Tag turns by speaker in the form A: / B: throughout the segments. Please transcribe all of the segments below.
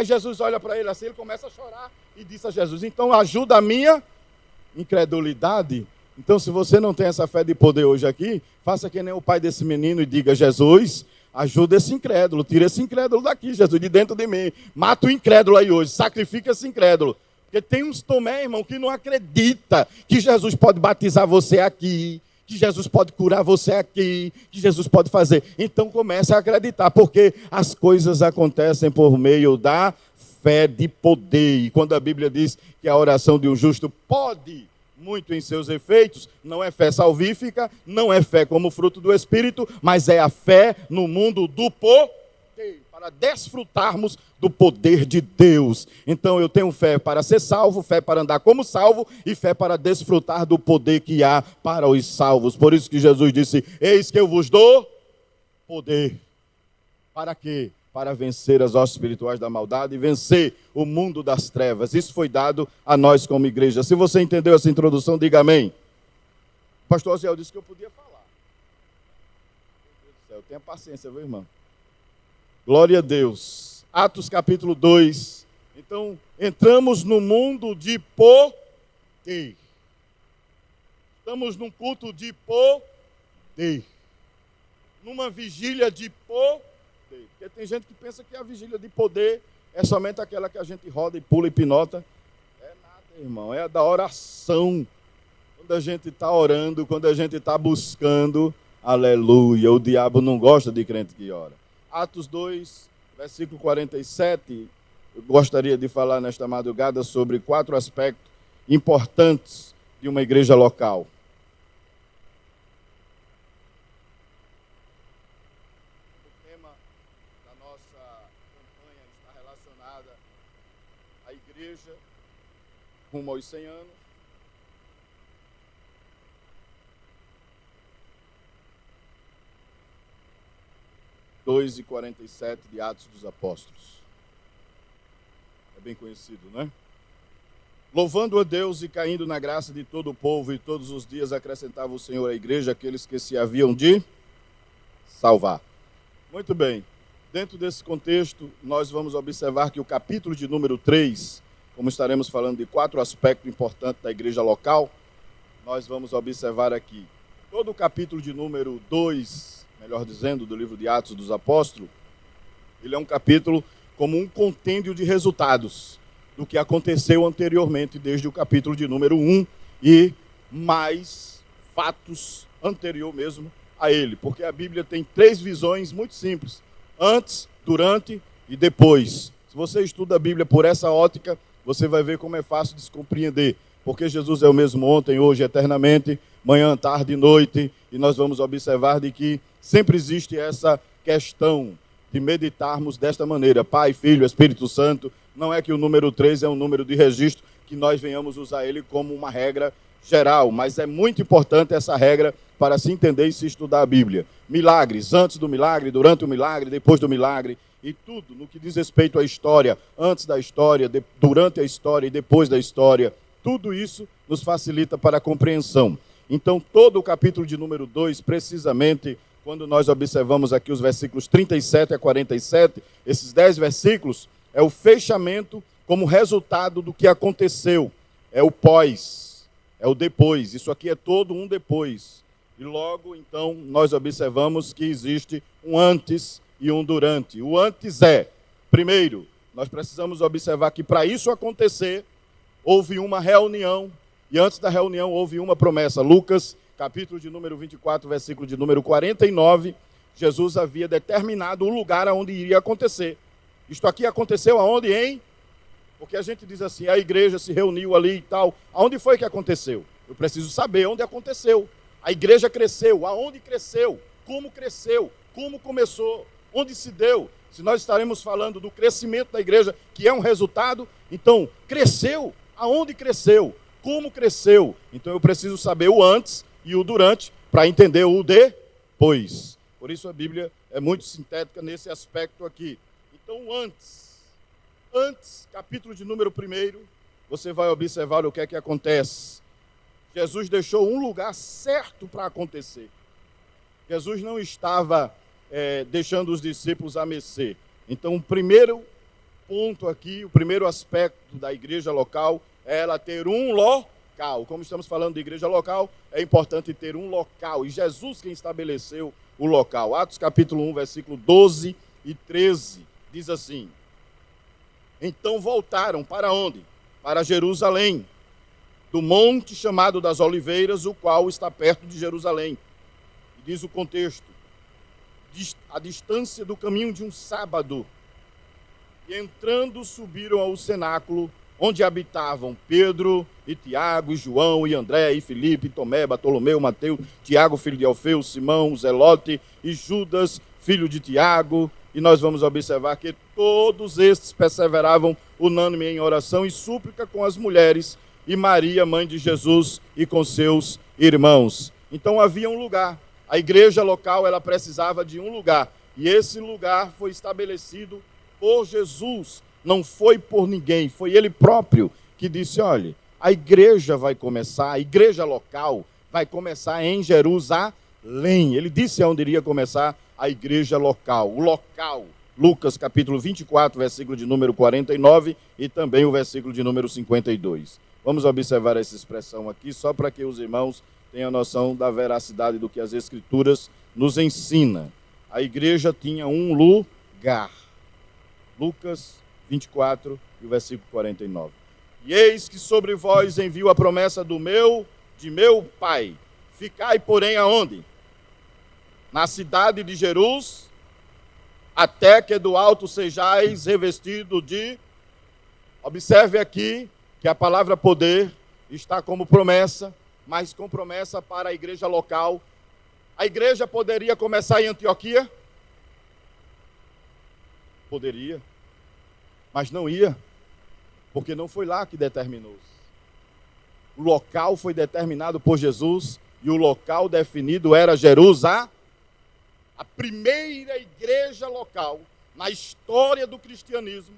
A: Aí Jesus olha para ele assim, ele começa a chorar e diz a Jesus, então ajuda a minha incredulidade. Então, se você não tem essa fé de poder hoje aqui, faça que nem o pai desse menino e diga, Jesus, ajuda esse incrédulo, tira esse incrédulo daqui, Jesus, de dentro de mim. Mata o incrédulo aí hoje, sacrifica esse incrédulo. Porque tem uns Tomé, irmão, que não acredita que Jesus pode batizar você aqui, que Jesus pode curar você aqui, que Jesus pode fazer. Então comece a acreditar, porque as coisas acontecem por meio da fé de poder. E quando a Bíblia diz que a oração de um justo pode muito em seus efeitos, não é fé salvífica, não é fé como fruto do Espírito, mas é a fé no mundo do poder, para desfrutarmos do poder de Deus. Então eu tenho fé para ser salvo, fé para andar como salvo e fé para desfrutar do poder que há para os salvos. Por isso que Jesus disse, eis que eu vos dou poder. Para quê? Para vencer as hostes espirituais da maldade e vencer o mundo das trevas. Isso foi dado a nós como igreja. Se você entendeu essa introdução, diga amém. O pastor Osiel disse que eu podia falar. Meu Deus do céu, tenha paciência, viu, irmão? Glória a Deus. Atos capítulo 2. Então, entramos no mundo de poder. Estamos num culto de poder. Numa vigília de poder. Porque tem gente que pensa que a vigília de poder é somente aquela que a gente roda e pula e pinota. É nada, irmão. É a da oração. Quando a gente está orando, quando a gente está buscando, aleluia. O diabo não gosta de crente que ora. Atos 2, versículo 47. Eu gostaria de falar nesta madrugada sobre 4 aspectos importantes de uma igreja local. Igreja rumo aos 100 anos. Dois e 47 de Atos dos Apóstolos. É bem conhecido, né? Louvando a Deus e caindo na graça de todo o povo, e todos os dias acrescentava o Senhor à igreja aqueles que se haviam de salvar. Muito bem. Dentro desse contexto, nós vamos observar que o capítulo de número 3, como estaremos falando de 4 aspectos importantes da igreja local, nós vamos observar aqui. Todo o capítulo de número 2, melhor dizendo, do livro de Atos dos Apóstolos, ele é um capítulo como um compêndio de resultados do que aconteceu anteriormente, desde o capítulo de número 1 e mais fatos anterior mesmo a ele. Porque a Bíblia tem 3 visões muito simples. Antes, durante e depois. Se você estuda a Bíblia por essa ótica, você vai ver como é fácil de se compreender. Porque Jesus é o mesmo ontem, hoje, eternamente, manhã, tarde e noite. E nós vamos observar de que sempre existe essa questão de meditarmos desta maneira. Pai, Filho, Espírito Santo. Não é que o número 3 é um número de registro, que nós venhamos usar ele como uma regra geral. Mas é muito importante essa regra para se entender e se estudar a Bíblia. Milagres, antes do milagre, durante o milagre, depois do milagre, e tudo no que diz respeito à história, antes da história, durante a história e depois da história, tudo isso nos facilita para a compreensão. Então, todo o capítulo de número 2, precisamente, quando nós observamos aqui os versículos 37 a 47, esses 10 versículos, é o fechamento como resultado do que aconteceu. É o pós, é o depois. Isso aqui é todo um depois. E logo, então, nós observamos que existe um antes e um durante. O antes é, primeiro, nós precisamos observar que para isso acontecer, houve uma reunião, e antes da reunião houve uma promessa. Lucas, capítulo de número 24, versículo de número 49, Jesus havia determinado o lugar onde iria acontecer. Isto aqui aconteceu aonde, hein? Porque a gente diz assim, a igreja se reuniu ali e tal. Aonde foi que aconteceu? Eu preciso saber onde aconteceu. A igreja cresceu, aonde cresceu, como começou, onde se deu. Se nós estaremos falando do crescimento da igreja, que é um resultado, então, cresceu, aonde cresceu, como cresceu. Então eu preciso saber o antes e o durante, para entender o depois. Por isso a Bíblia é muito sintética nesse aspecto aqui. Então, antes, capítulo de número 1, você vai observar o que é que acontece. Jesus deixou um lugar certo para acontecer. Jesus não estava deixando os discípulos a mercê. Então, o primeiro ponto aqui, o primeiro aspecto da igreja local é ela ter um local. Como estamos falando de igreja local, é importante ter um local. E Jesus quem estabeleceu o local. Atos capítulo 1, versículo 12 e 13, diz assim: então voltaram para onde? Para Jerusalém, do monte chamado das Oliveiras, o qual está perto de Jerusalém. E diz o contexto: a distância do caminho de um sábado. E entrando subiram ao cenáculo, onde habitavam Pedro e Tiago, e João, e André, e Filipe, e Tomé, Bartolomeu, Mateus, Tiago, filho de Alfeu, Simão, Zelote, e Judas, filho de Tiago. E nós vamos observar que todos estes perseveravam unânime em oração e súplica com as mulheres, e Maria, mãe de Jesus, e com seus irmãos. Então havia um lugar. A igreja local, ela precisava de um lugar. E esse lugar foi estabelecido por Jesus, não foi por ninguém, foi ele próprio que disse: olha, a igreja vai começar, a igreja local vai começar em Jerusalém. Ele disse onde iria começar a igreja local, o local. Lucas capítulo 24, versículo de número 49 e também o versículo de número 52. Vamos observar essa expressão aqui, só para que os irmãos tenham noção da veracidade do que as Escrituras nos ensinam. A igreja tinha um lugar. Lucas 24, e o versículo 49. E eis que sobre vós envio a promessa de meu Pai. Ficai, porém, aonde? Na cidade de Jerusalém, até que do alto sejais revestido de... Observe aqui que a palavra poder está como promessa, mas com promessa para a igreja local. A igreja poderia começar em Antioquia? Poderia, mas não ia, porque não foi lá que determinou. O local foi determinado por Jesus e o local definido era Jerusalém. A primeira igreja local na história do cristianismo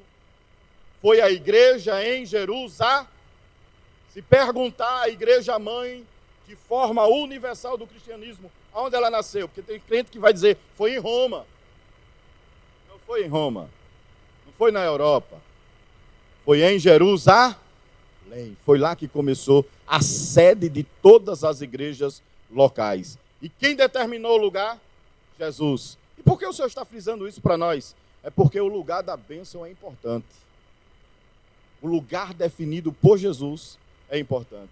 A: foi a igreja em Jerusalém. Se perguntar a igreja mãe de forma universal do cristianismo, aonde ela nasceu? Porque tem crente que vai dizer, foi em Roma. Não foi em Roma, não foi na Europa, foi em Jerusalém. Foi lá que começou a sede de todas as igrejas locais. E quem determinou o lugar? Jesus. E por que o Senhor está frisando isso para nós? É porque o lugar da bênção é importante. O lugar definido por Jesus é importante.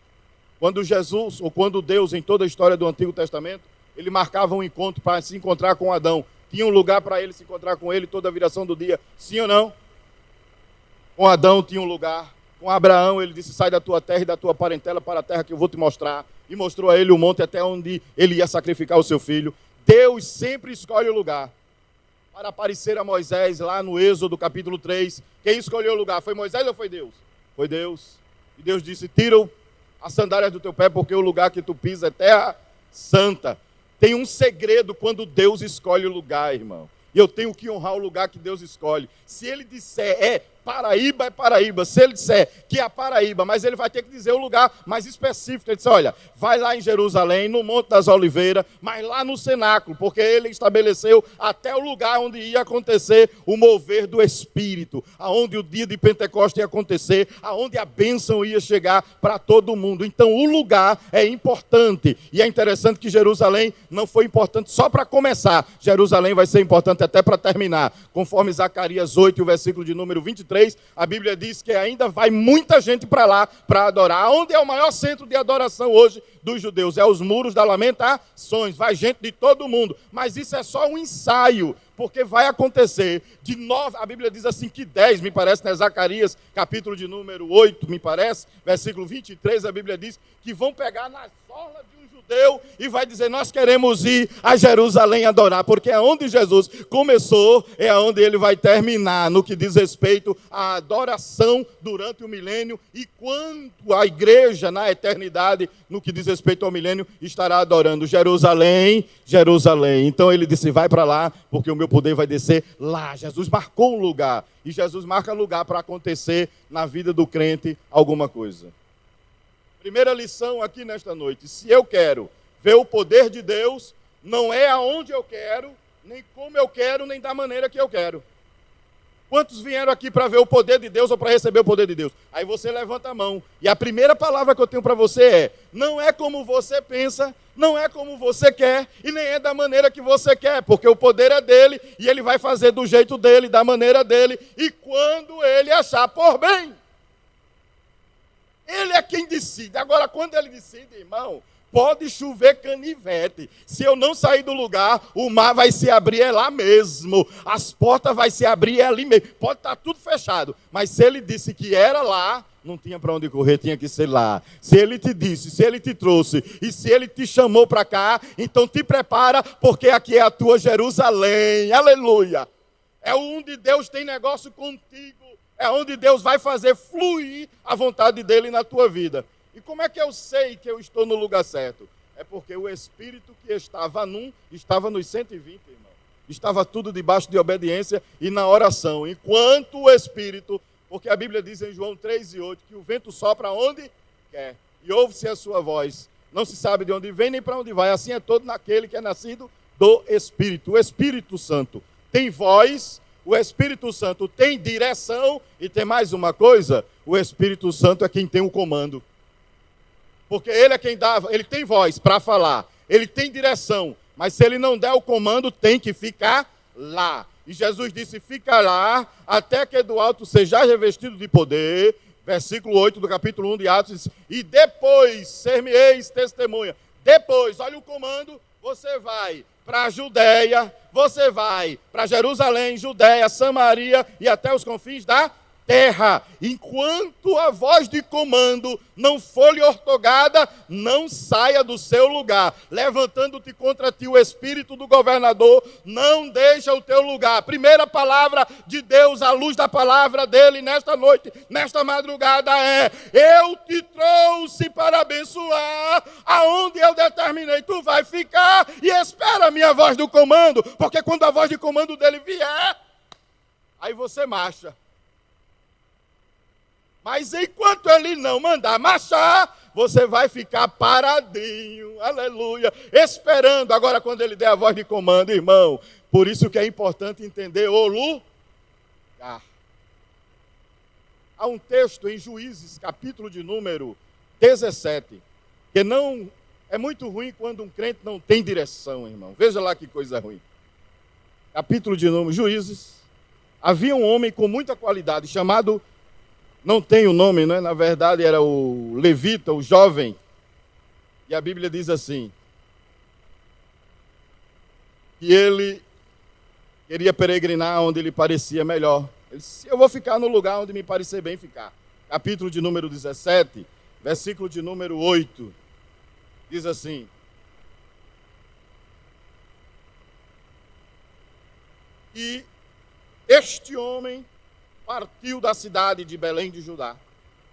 A: Quando Jesus, ou quando Deus, em toda a história do Antigo Testamento, ele marcava um encontro para se encontrar com Adão. Tinha um lugar para ele se encontrar com ele toda a viração do dia. Sim ou não? Com Adão tinha um lugar. Com Abraão ele disse, sai da tua terra e da tua parentela para a terra que eu vou te mostrar. E mostrou a ele o monte até onde ele ia sacrificar o seu filho. Deus sempre escolhe o lugar. Para aparecer a Moisés lá no Êxodo capítulo 3. Quem escolheu o lugar? Foi Moisés ou foi Deus? Foi Deus. E Deus disse, tira as sandálias do teu pé, porque o lugar que tu pisa é terra santa. Tem um segredo quando Deus escolhe o lugar, irmão. E eu tenho que honrar o lugar que Deus escolhe. Se ele disser Paraíba, é Paraíba. Se ele disser que é a Paraíba, mas ele vai ter que dizer o lugar mais específico. Ele disse, olha, vai lá em Jerusalém, no Monte das Oliveiras, mas lá no cenáculo, porque ele estabeleceu até o lugar onde ia acontecer o mover do Espírito, aonde o dia de Pentecostes ia acontecer, aonde a bênção ia chegar para todo mundo. Então o lugar é importante. E é interessante que Jerusalém não foi importante só para começar. Jerusalém vai ser importante até para terminar. Conforme Zacarias 8, o versículo de número 23, a Bíblia diz que ainda vai muita gente para lá para adorar. Onde é o maior centro de adoração hoje dos judeus? É os muros da lamentações. Vai gente de todo mundo. Mas isso é só um ensaio, porque vai acontecer de 9, a Bíblia diz assim que 10, me parece, né? Zacarias, capítulo de número 8, me parece, versículo 23, a Bíblia diz que vão pegar na sola de um judeu e vai dizer, nós queremos ir a Jerusalém adorar, porque é onde Jesus começou, é onde ele vai terminar, no que diz respeito à adoração durante o milênio, e quando a igreja na eternidade, no que diz respeito ao milênio, estará adorando Jerusalém, Jerusalém. Então ele disse, vai para lá, porque o meu poder vai descer lá. Jesus marcou um lugar, e Jesus marca lugar para acontecer na vida do crente alguma coisa. Primeira lição aqui nesta noite, se eu quero ver o poder de Deus, não é aonde eu quero, nem como eu quero, nem da maneira que eu quero. Quantos vieram aqui para ver o poder de Deus ou para receber o poder de Deus? Aí você levanta a mão. E a primeira palavra que eu tenho para você é: não é como você pensa, não é como você quer e nem é da maneira que você quer, porque o poder é dele e ele vai fazer do jeito dele, da maneira dele e quando ele achar por bem. Ele é quem decide. Agora, quando ele decide, irmão, pode chover canivete. Se eu não sair do lugar, o mar vai se abrir lá mesmo. As portas vai se abrir ali mesmo. Pode estar tudo fechado. Mas se ele disse que era lá, não tinha para onde correr, tinha que ser lá. Se ele te disse, se ele te trouxe e se ele te chamou para cá, então te prepara, porque aqui é a tua Jerusalém. Aleluia. É onde Deus tem negócio contigo. É onde Deus vai fazer fluir a vontade dele na tua vida. E como é que eu sei que eu estou no lugar certo? É porque o Espírito que estava nos 120, irmão. Estava tudo debaixo de obediência e na oração. Enquanto o Espírito, porque a Bíblia diz em João 3:8, que o vento sopra onde quer. E ouve-se a sua voz. Não se sabe de onde vem nem para onde vai. Assim é todo naquele que é nascido do Espírito. O Espírito Santo tem voz. O Espírito Santo tem direção e tem mais uma coisa, o Espírito Santo é quem tem o comando. Porque ele é quem dá, ele tem voz para falar, ele tem direção, mas se ele não der o comando, tem que ficar lá. E Jesus disse, fica lá, até que do alto seja revestido de poder, versículo 8 do capítulo 1 de Atos, diz, e depois ser-me-eis testemunha. Depois, olha o comando, você vai para a Judéia, você vai para Jerusalém, Judéia, Samaria e até os confins da terra. Enquanto a voz de comando não for lhe ortogada, não saia do seu lugar. Levantando-te contra ti o espírito do governador, não deixa o teu lugar. Primeira palavra de Deus, à luz da palavra dele nesta noite, nesta madrugada é: eu te trouxe para abençoar, aonde eu determinei, tu vai ficar e espera a minha voz do comando, porque quando a voz de comando dele vier, aí você marcha. Mas enquanto ele não mandar marchar, você vai ficar paradinho, aleluia, esperando. Agora, quando ele der a voz de comando, irmão, por isso que é importante entender o lugar. Há um texto em Juízes, capítulo de número 17, que não é muito ruim quando um crente não tem direção, irmão. Veja lá que coisa ruim. Capítulo de número, Juízes. Havia um homem com muita qualidade chamado, não tem o nome, né? Na verdade era o levita, o jovem. E a Bíblia diz assim, que ele queria peregrinar onde lhe parecia melhor. Ele disse, eu vou ficar no lugar onde me parecer bem ficar. Capítulo de número 17, versículo de número 8. Diz assim, e este homem partiu da cidade de Belém de Judá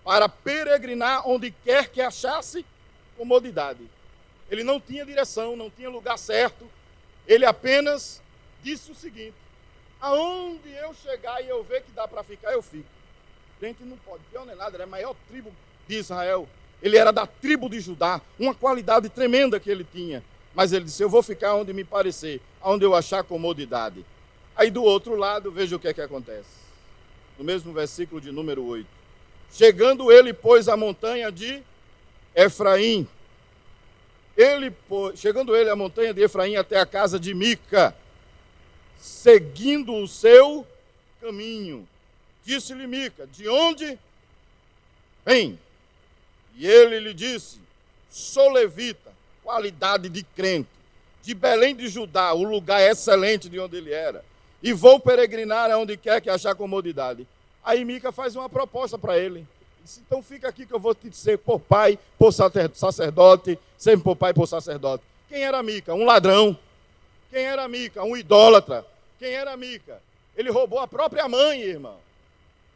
A: para peregrinar onde quer que achasse comodidade. Ele não tinha direção, não tinha lugar certo. Ele apenas disse o seguinte, aonde eu chegar e eu ver que dá para ficar, eu fico. A gente não pode, pior não é nada, era a maior tribo de Israel. Ele era da tribo de Judá, uma qualidade tremenda que ele tinha. Mas ele disse, eu vou ficar onde me parecer, onde eu achar comodidade. Aí do outro lado, veja o que é que acontece. No mesmo versículo de número 8. Chegando ele, pois, à montanha de Efraim. Chegando ele à montanha de Efraim até a casa de Mica, seguindo o seu caminho. Disse-lhe Mica, de onde vem? E ele lhe disse, sou levita, qualidade de crente, de Belém de Judá, o lugar excelente de onde ele era. E vou peregrinar aonde quer que achar comodidade. Aí Mica faz uma proposta para ele. Diz, então fica aqui que eu vou te ser por pai, por sacerdote, sempre por pai, por sacerdote. Quem era Mica? Um ladrão. Quem era Mica? Um idólatra. Quem era Mica? Ele roubou a própria mãe, irmão.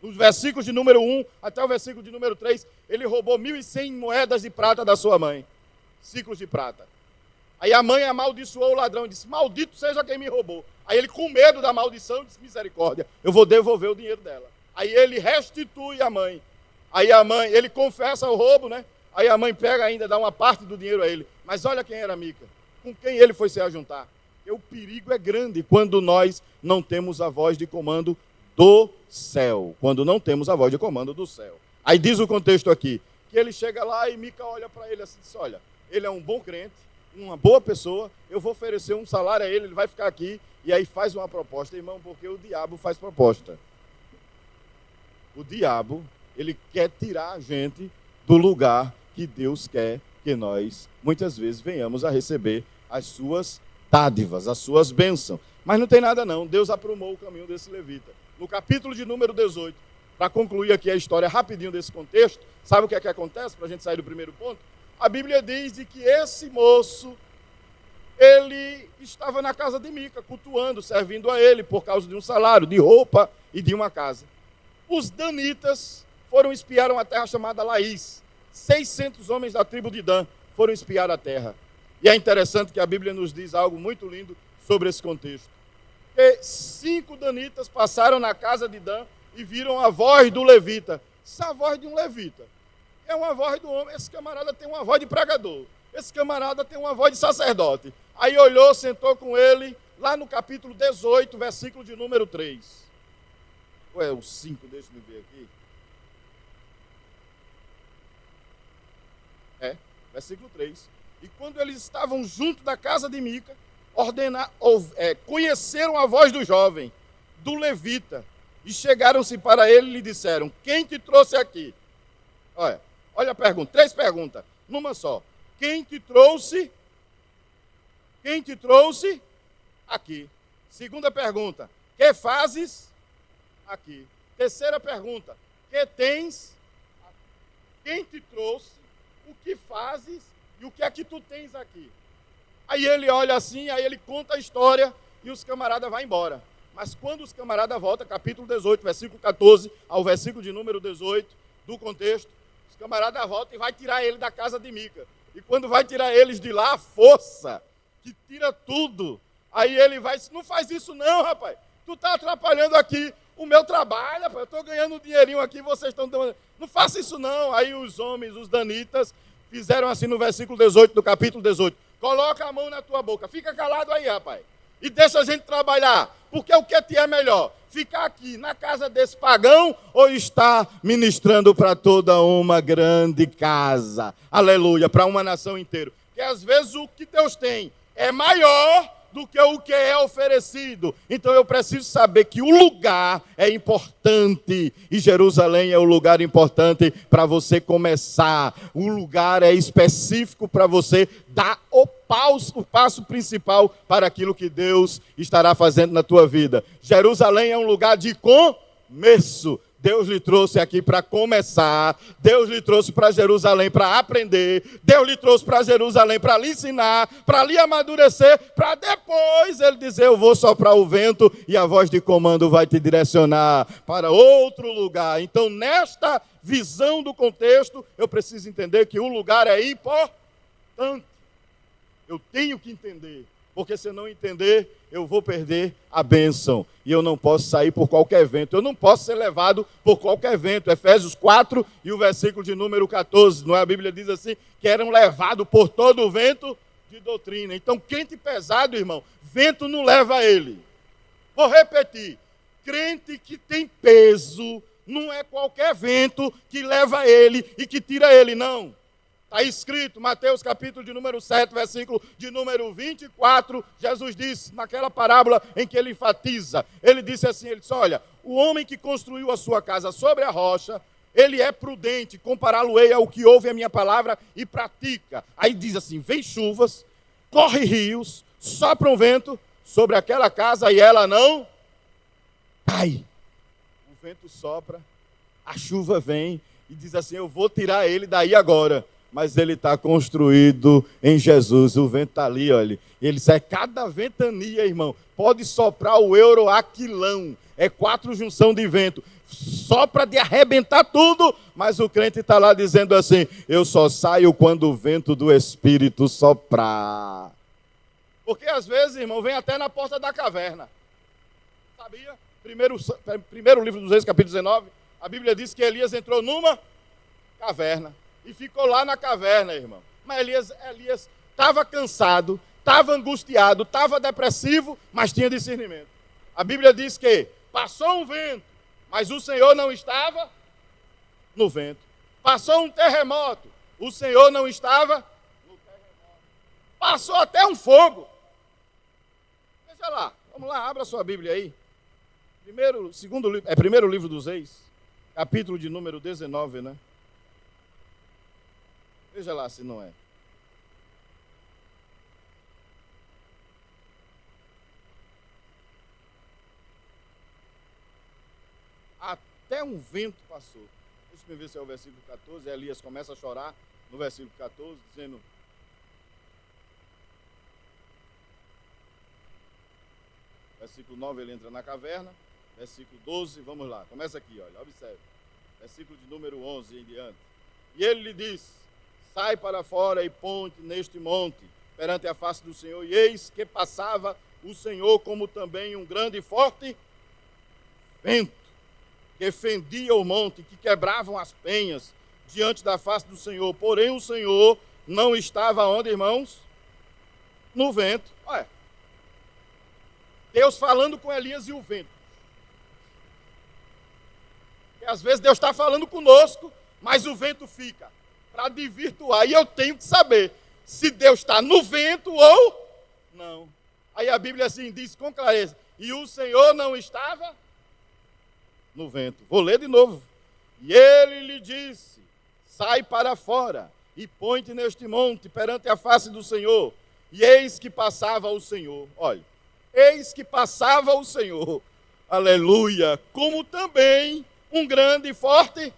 A: Nos versículos de número 1 até o versículo de número 3, ele roubou 1.100 moedas de prata da sua mãe. Ciclos de prata. Aí a mãe amaldiçoou o ladrão e disse, maldito seja quem me roubou. Aí ele, com medo da maldição, disse, misericórdia, eu vou devolver o dinheiro dela. Aí ele restitui a mãe. Aí a mãe, ele confessa o roubo, né? Aí a mãe pega ainda, dá uma parte do dinheiro a ele. Mas olha quem era Mica, com quem ele foi se ajuntar. E o perigo é grande quando nós não temos a voz de comando do céu, quando não temos a voz de comando do céu. Aí diz o contexto aqui, que ele chega lá e Mica olha para ele assim, diz, olha, ele é um bom crente, uma boa pessoa, eu vou oferecer um salário a ele, ele vai ficar aqui, e aí faz uma proposta, irmão, porque o diabo faz proposta. O diabo, ele quer tirar a gente do lugar que Deus quer que nós, muitas vezes, venhamos a receber as suas dádivas, as suas bênçãos. Mas não tem nada não, Deus aprumou o caminho desse levita. No capítulo de número 18, para concluir aqui a história rapidinho desse contexto, sabe o que é que acontece, para a gente sair do primeiro ponto? A Bíblia diz de que esse moço, ele estava na casa de Mica, cultuando, servindo a ele, por causa de um salário, de roupa e de uma casa. Os danitas foram espiar uma terra chamada Laís. 600 homens da tribo de Dan foram espiar a terra. E é interessante que a Bíblia nos diz algo muito lindo sobre esse contexto. E 5 danitas passaram na casa de Dan e viram a voz do levita. Essa é a voz de um levita. É uma voz do homem. Esse camarada tem uma voz de pregador. Esse camarada tem uma voz de sacerdote. Aí olhou, sentou com ele, lá no capítulo 18, versículo de número 3. Ou é o 5, deixa eu ver aqui. Versículo 3. E quando eles estavam junto da casa de Mica, conheceram a voz do jovem, do levita, e chegaram-se para ele e lhe disseram, quem te trouxe aqui? Olha a pergunta, 3 perguntas, numa só. Quem te trouxe aqui? Segunda pergunta, que fazes aqui? Terceira pergunta, que tens aqui? Quem te trouxe, o que fazes e o que é que tu tens aqui? Aí ele olha assim, aí ele conta a história e os camaradas vão embora. Mas quando os camaradas voltam, capítulo 18, versículo 14 ao versículo de número 18 do contexto, os camaradas voltam e vai tirar ele da casa de Mica. E quando vai tirar eles de lá, a força que tira tudo. Aí ele vai, não faz isso não, rapaz. Tu está atrapalhando aqui o meu trabalho, rapaz. Eu estou ganhando um dinheirinho aqui, vocês estão dando... Não faça isso não. Aí os homens, os danitas, fizeram assim no versículo 18 do capítulo 18. Coloca a mão na tua boca. Fica calado aí, rapaz. E deixa a gente trabalhar. Porque o que te é melhor? Ficar aqui na casa desse pagão ou estar ministrando para toda uma grande casa? Aleluia, para uma nação inteira. Porque às vezes o que Deus tem é maior do que o que é oferecido. Então eu preciso saber que o lugar é importante. E Jerusalém é o lugar importante para você começar. O lugar é específico para você dar o passo principal para aquilo que Deus estará fazendo na tua vida. Jerusalém é um lugar de começo. Deus lhe trouxe aqui para começar, Deus lhe trouxe para Jerusalém para aprender, Deus lhe trouxe para Jerusalém para lhe ensinar, para lhe amadurecer, para depois ele dizer, eu vou soprar o vento e a voz de comando vai te direcionar para outro lugar. Então, nesta visão do contexto, eu preciso entender que o lugar é importante. Eu tenho que entender, porque se eu não entender, eu vou perder a bênção. E eu não posso sair por qualquer vento. Eu não posso ser levado por qualquer vento. Efésios 4 e o versículo de número 14. Não é? A Bíblia diz assim, que eram levados por todo o vento de doutrina. Então, crente pesado, irmão, vento não leva ele. Vou repetir. Crente que tem peso, não é qualquer vento que leva ele e que tira ele, não. Está escrito, Mateus capítulo de número 7, versículo de número 24, Jesus disse, naquela parábola em que ele enfatiza, ele disse assim, ele disse, olha, o homem que construiu a sua casa sobre a rocha, ele é prudente, compará-lo-ei ao que ouve a minha palavra e pratica. Aí diz assim, vem chuvas, corre rios, sopra um vento sobre aquela casa e ela não cai. O vento sopra, a chuva vem e diz assim, eu vou tirar ele daí agora. Mas ele está construído em Jesus. O vento está ali, olha. Ele sai cada ventania, irmão. Pode soprar o euroaquilão. É 4 junção de vento. Sopra de arrebentar tudo. Mas o crente está lá dizendo assim, eu só saio quando o vento do Espírito soprar. Porque às vezes, irmão, vem até na porta da caverna. Sabia? Primeiro livro dos Reis, capítulo 19. A Bíblia diz que Elias entrou numa caverna. E ficou lá na caverna, irmão. Mas Elias estava cansado, estava angustiado, estava depressivo, mas tinha discernimento. A Bíblia diz que Passou um vento, mas o Senhor não estava no vento. Passou um terremoto, o Senhor não estava no terremoto. Passou até um fogo. Veja lá, vamos lá, abra sua Bíblia aí. Primeiro livro dos Reis, capítulo de número 19, né? Veja lá se não é. Até um vento passou. Deixa eu ver se é o versículo 14. Elias começa a chorar no versículo 14, dizendo... Versículo 9, ele entra na caverna. Versículo 12, vamos lá. Começa aqui, olha, observe. Versículo de número 11 em diante. E ele lhe disse, sai para fora e ponte neste monte, perante a face do Senhor. E eis que passava o Senhor como também um grande e forte vento, que fendia o monte, que quebravam as penhas diante da face do Senhor. Porém, o Senhor não estava onde, irmãos? No vento. Olha, Deus falando com Elias e o vento. E às vezes Deus está falando conosco, mas o vento fica para desvirtuar. E eu tenho que saber se Deus está no vento ou não. Aí a Bíblia assim diz com clareza, e o Senhor não estava no vento. Vou ler de novo. E ele lhe disse, sai para fora e põe-te neste monte perante a face do Senhor. E eis que passava o Senhor. Olha, eis que passava o Senhor. Aleluia. Como também um grande e forte.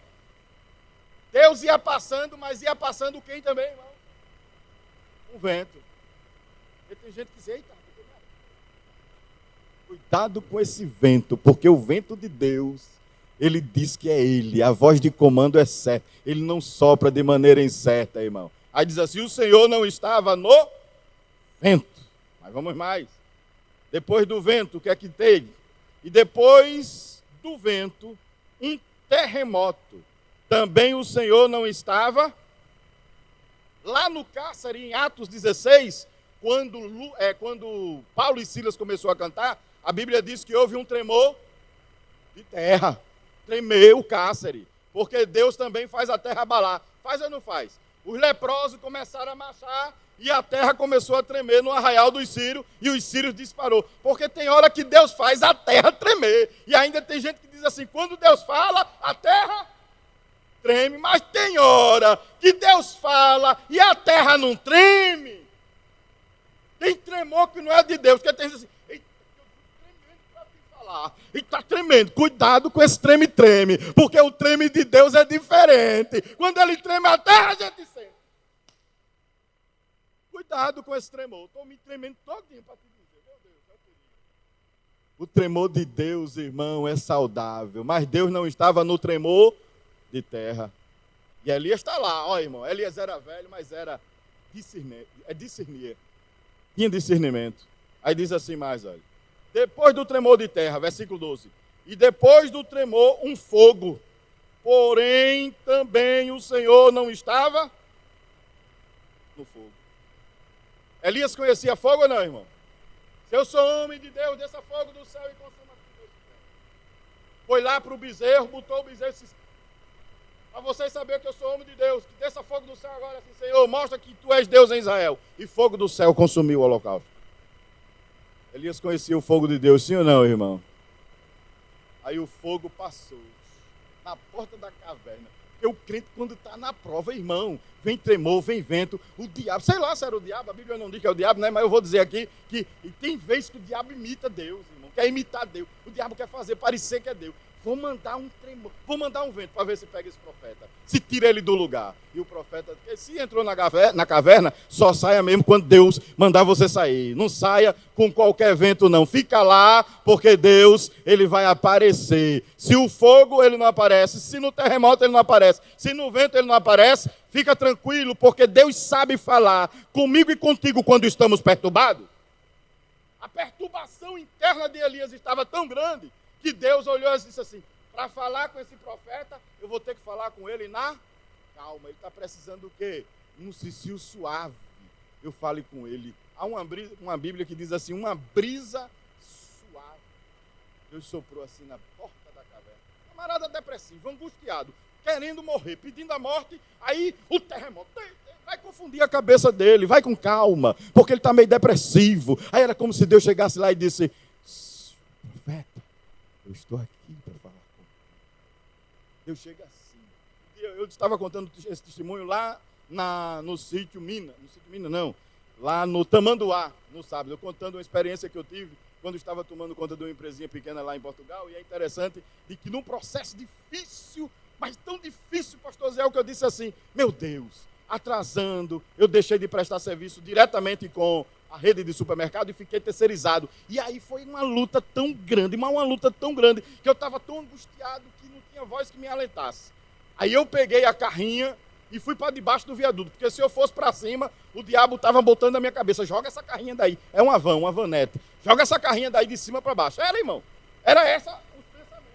A: Deus ia passando, mas ia passando quem também, irmão? O vento. E tem gente que diz, eita, cuidado com esse vento, porque o vento de Deus, ele diz que é ele, a voz de comando é certa, ele não sopra de maneira incerta, irmão. Aí diz assim, o Senhor não estava no vento. Mas vamos mais. Depois do vento, o que é que tem? E depois do vento, um terremoto. Também o Senhor não estava lá no cárcere, em Atos 16, quando Paulo e Silas começou a cantar, a Bíblia diz que houve um tremor de terra. Tremeu o cárcere, porque Deus também faz a terra abalar. Faz ou não faz? Os leprosos começaram a marchar e a terra começou a tremer no arraial dos sírios e os sírios disparou. Porque tem hora que Deus faz a terra tremer. E ainda tem gente que diz assim, quando Deus fala, a terra treme. Mas tem hora que Deus fala e a terra não treme. Tem tremor que não é de Deus, que tem assim, eita, tremendo para te falar. E está tremendo, cuidado com esse treme-treme, porque o treme de Deus é diferente. Quando ele treme a terra, a gente sente. Cuidado com esse tremor. Estou me tremendo todinho para te dizer, meu Deus, eu queria. O tremor de Deus, irmão, é saudável, mas Deus não estava no tremor de terra. E Elias está lá, ó irmão, Elias era velho, mas era discernir. Tinha discernimento. Aí diz assim mais, olha. Depois do tremor de terra, versículo 12. E depois do tremor, um fogo. Porém, também o Senhor não estava no fogo. Elias conhecia fogo ou não, irmão? Se eu sou homem de Deus, desça fogo do céu e consuma tudo. Foi lá para o bezerro, botou o bezerro e disse, para vocês saberem que eu sou homem de Deus, que desça fogo do céu agora, assim, Senhor, mostra que tu és Deus em Israel. E fogo do céu consumiu o holocausto. Elias conhecia o fogo de Deus, sim ou não, irmão? Aí o fogo passou na porta da caverna. Porque o crente, quando está na prova, irmão, vem tremor, vem vento, o diabo, sei lá se era o diabo, a Bíblia não diz que é o diabo, né? Mas eu vou dizer aqui que tem vezes que o diabo imita Deus, irmão, quer imitar Deus. O diabo quer fazer parecer que é Deus. Vou mandar um tremor, vou mandar um vento para ver se pega esse profeta, se tira ele do lugar. E o profeta, se entrou na caverna, só saia mesmo quando Deus mandar você sair. Não saia com qualquer vento, não. Fica lá, porque Deus, ele vai aparecer. Se o fogo, ele não aparece. Se no terremoto, ele não aparece. Se no vento, ele não aparece. Fica tranquilo, porque Deus sabe falar comigo e contigo quando estamos perturbados. A perturbação interna de Elias estava tão grande que Deus olhou e disse assim, para falar com esse profeta, eu vou ter que falar com ele na calma. Ele está precisando do quê? Um cicio suave. Eu fale com ele. Há uma Bíblia que diz assim, uma brisa suave. Deus soprou assim na porta da caverna. Camarada depressivo, angustiado, querendo morrer, pedindo a morte. Aí o terremoto vai confundir a cabeça dele. Vai com calma, porque ele está meio depressivo. Aí era como se Deus chegasse lá e disse: profeta, eu estou aqui para falar com você. Deus chega assim. Eu estava contando esse testemunho lá no sítio Mina. No sítio Mina, não. Lá no Tamanduá, no sábado. Eu contando uma experiência que eu tive quando estava tomando conta de uma empresinha pequena lá em Portugal. E é interessante de que num processo difícil, mas tão difícil, pastor Zé, que eu disse assim: meu Deus, atrasando, eu deixei de prestar serviço diretamente com a rede de supermercado e fiquei terceirizado. E aí foi uma luta tão grande, uma luta tão grande, que eu estava tão angustiado que não tinha voz que me alentasse. Aí eu peguei a carrinha e fui para debaixo do viaduto, porque se eu fosse para cima, o diabo estava botando na minha cabeça: joga essa carrinha daí, é uma vanete, joga essa carrinha daí de cima para baixo. Era, irmão, era essa o pensamento.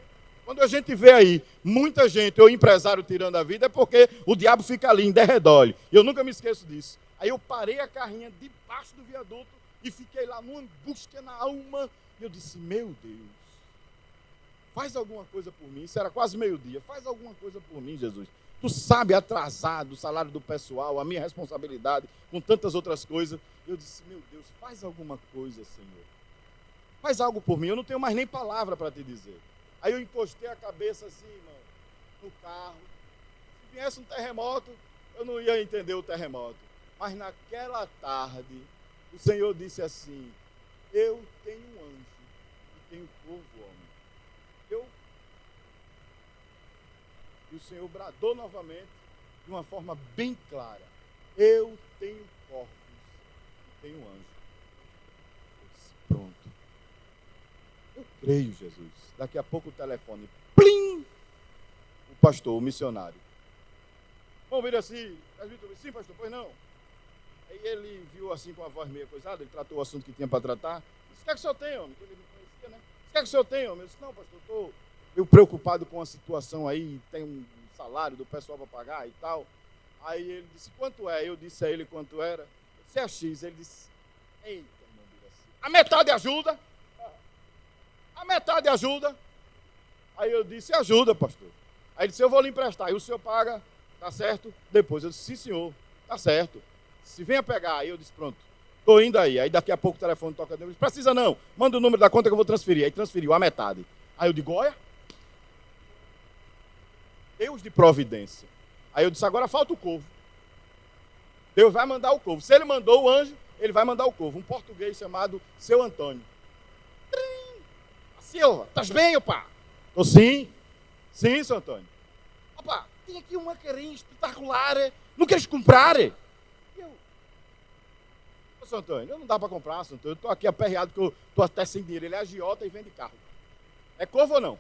A: Quando a gente vê aí muita gente, ou empresário tirando a vida, é porque o diabo fica ali em derredor. Eu nunca me esqueço disso. Aí eu parei a carrinha debaixo do viaduto e fiquei lá numa angústia na alma, e eu disse: meu Deus, faz alguma coisa por mim. Isso era quase meio-dia. Faz alguma coisa por mim, Jesus. Tu sabe atrasar do salário do pessoal, a minha responsabilidade, com tantas outras coisas. Eu disse: meu Deus, faz alguma coisa, Senhor. Faz algo por mim. Eu não tenho mais nem palavra para te dizer. Aí eu encostei a cabeça assim, irmão, no carro. Se viesse um terremoto, eu não ia entender o terremoto. Mas naquela tarde, o Senhor disse assim: eu tenho um anjo e tenho povo homem. E o Senhor bradou novamente, de uma forma bem clara: eu tenho corpos e tenho anjo. Eu disse: pronto. Eu creio, Jesus. Daqui a pouco o telefone, plim! O pastor, o missionário. Vamos ver assim, sim, pastor, pois não. Aí ele viu assim com a voz meio coisada, ele tratou o assunto que tinha para tratar. Disse: o que é que o senhor tem, homem? Que ele não conhecia, né? O que é que o senhor tem, homem? Eu disse: não, pastor, estou eu preocupado com a situação aí, tem um salário do pessoal para pagar e tal. Aí ele disse: quanto é? Eu disse a ele quanto era. Eu disse: é X. Ele disse: eita, irmão, a metade ajuda? A metade ajuda? Aí eu disse: ajuda, pastor. Aí ele disse: eu vou lhe emprestar. Aí o senhor paga, tá certo? Depois eu disse: sim, senhor, tá certo. Se venha pegar. Aí eu disse: pronto, estou indo aí. Aí daqui a pouco o telefone toca dentro. Eu disse: precisa não, manda o número da conta que eu vou transferir. Aí transferiu a metade. Aí eu digo: olha, Deus de providência. Aí eu disse: agora falta o corvo. Deus vai mandar o corvo. Se ele mandou o anjo, ele vai mandar o corvo. Um português chamado Seu Antônio. Silva, estás bem, opa? Estou sim. Sim, Seu Antônio. Opa, tem aqui uma carinha espetacular. Não queres comprar? Eu, Seu Antônio, não dá para comprar, Seu Antônio. Eu estou aqui aperreado, porque eu estou até sem dinheiro. Ele é agiota e vende carro. É corvo ou não?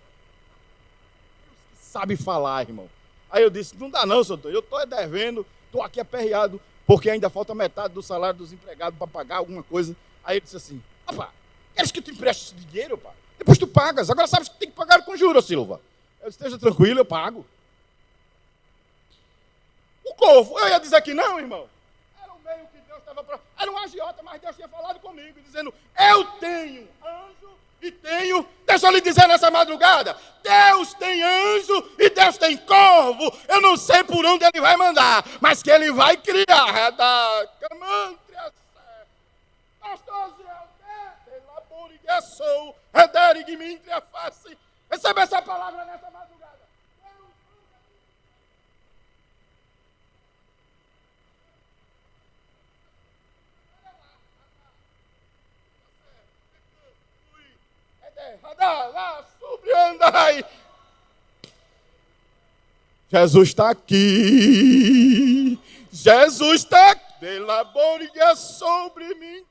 A: Sabe falar, irmão. Aí eu disse: não dá não, Seu Antônio. Eu estou devendo, estou aqui aperreado, porque ainda falta metade do salário dos empregados para pagar alguma coisa. Aí ele disse assim: opa, queres que eu te empreste esse dinheiro, opa? Depois tu pagas. Agora sabes que tem que pagar com juros, Silva. Eu disse: esteja tranquilo, eu pago. O corvo, eu ia dizer que não, irmão. Era o meio que Deus estava... Era um agiota, mas Deus tinha falado comigo, dizendo: eu tenho anjo e tenho... Deixa eu lhe dizer nessa madrugada: Deus tem anjo e Deus tem corvo. Eu não sei por onde ele vai mandar, mas que ele vai criar. Da camantria, pastor Zé, sou a face. Recebe essa palavra nessa madrugada. Jesus está aqui. Jesus está aqui. Delaboriga sobre mim.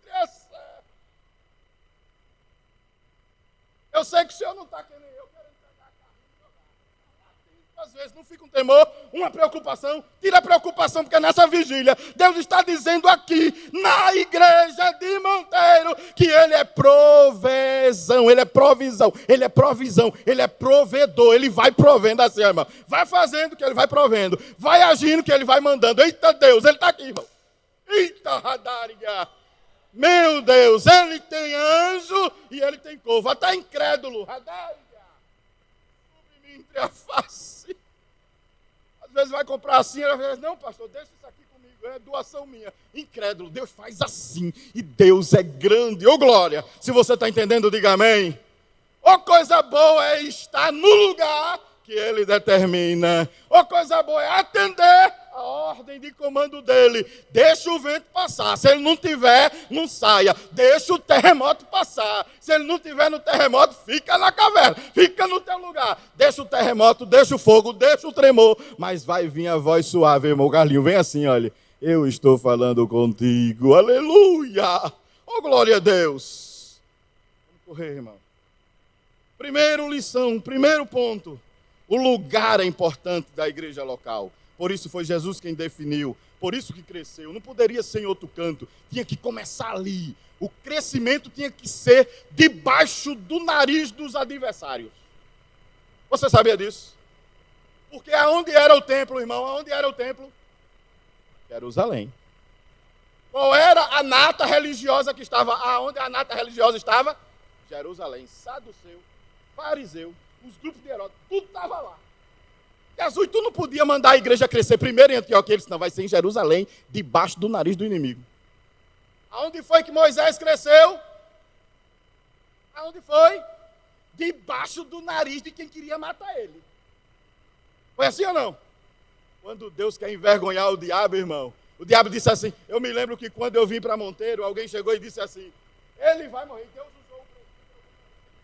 A: Eu sei que o senhor não está querendo, eu quero entregar a carne. Às vezes não fica um temor, uma preocupação. Tira a preocupação, porque nessa vigília Deus está dizendo aqui, na igreja de Monteiro, que Ele é provisão, Ele é provisão, Ele é provisão, Ele é provedor. Ele vai provendo assim, irmão. Vai fazendo que Ele vai provendo, vai agindo que Ele vai mandando. Eita Deus, Ele está aqui, irmão. Eita, Radariga. Meu Deus, ele tem anjo e ele tem couve. Até incrédulo. Radaia. Subi-me entre a face. Às vezes vai comprar assim, ela fala, não, pastor, deixa isso aqui comigo, é doação minha. Incrédulo, Deus faz assim, e Deus é grande. Ô glória, se você está entendendo, diga amém. Ô coisa boa é estar no lugar que ele determina. Ô coisa boa é atender a ordem de comando dele. Deixa o vento passar. Se ele não tiver, não saia. Deixa o terremoto passar. Se ele não tiver no terremoto, fica na caverna. Fica no teu lugar. Deixa o terremoto, deixa o fogo, deixa o tremor. Mas vai vir a voz suave, irmão Carlinho. Vem assim, olha. Eu estou falando contigo. Aleluia. Ô glória a Deus. Vamos correr, irmão. Primeiro ponto. O lugar é importante da igreja local. Por isso foi Jesus quem definiu. Por isso que cresceu. Não poderia ser em outro canto. Tinha que começar ali. O crescimento tinha que ser debaixo do nariz dos adversários. Você sabia disso? Porque aonde era o templo, irmão? Aonde era o templo? Jerusalém. Qual era a nata religiosa que estava? Aonde a nata religiosa estava? Jerusalém. Saduceu, fariseu, os grupos de Herodes, tudo estava lá. Jesus, tu não podia mandar a igreja crescer primeiro em Antioquia, ele disse, não, vai ser em Jerusalém, debaixo do nariz do inimigo. Aonde foi que Moisés cresceu? Aonde foi? Debaixo do nariz de quem queria matar ele. Foi assim ou não? Quando Deus quer envergonhar o diabo, irmão, o diabo disse assim, eu me lembro que quando eu vim para Monteiro, alguém chegou e disse assim, ele vai morrer, Deus usou o presbítero,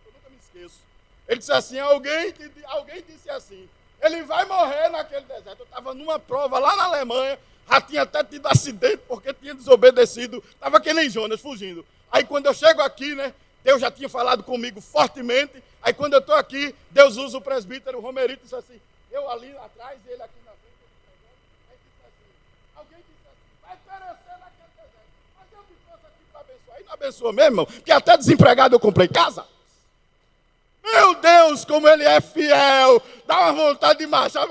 A: eu nunca me esqueço. Ele disse assim, alguém disse assim, ele vai morrer naquele deserto. Eu estava numa prova lá na Alemanha, já tinha até tido acidente porque tinha desobedecido, estava que nem Jonas, fugindo. Aí quando eu chego aqui, né, Deus já tinha falado comigo fortemente, aí quando eu estou aqui, Deus usa o presbítero, o Romerito, disse assim, eu ali atrás, ele aqui na frente, aí disse assim, alguém disse assim, vai perecer naquele deserto, mas eu me trouxe aqui para abençoar. Aí não abençoa mesmo, irmão, porque até desempregado eu comprei casa. Meu Deus, como ele é fiel. Dá uma vontade de marchar.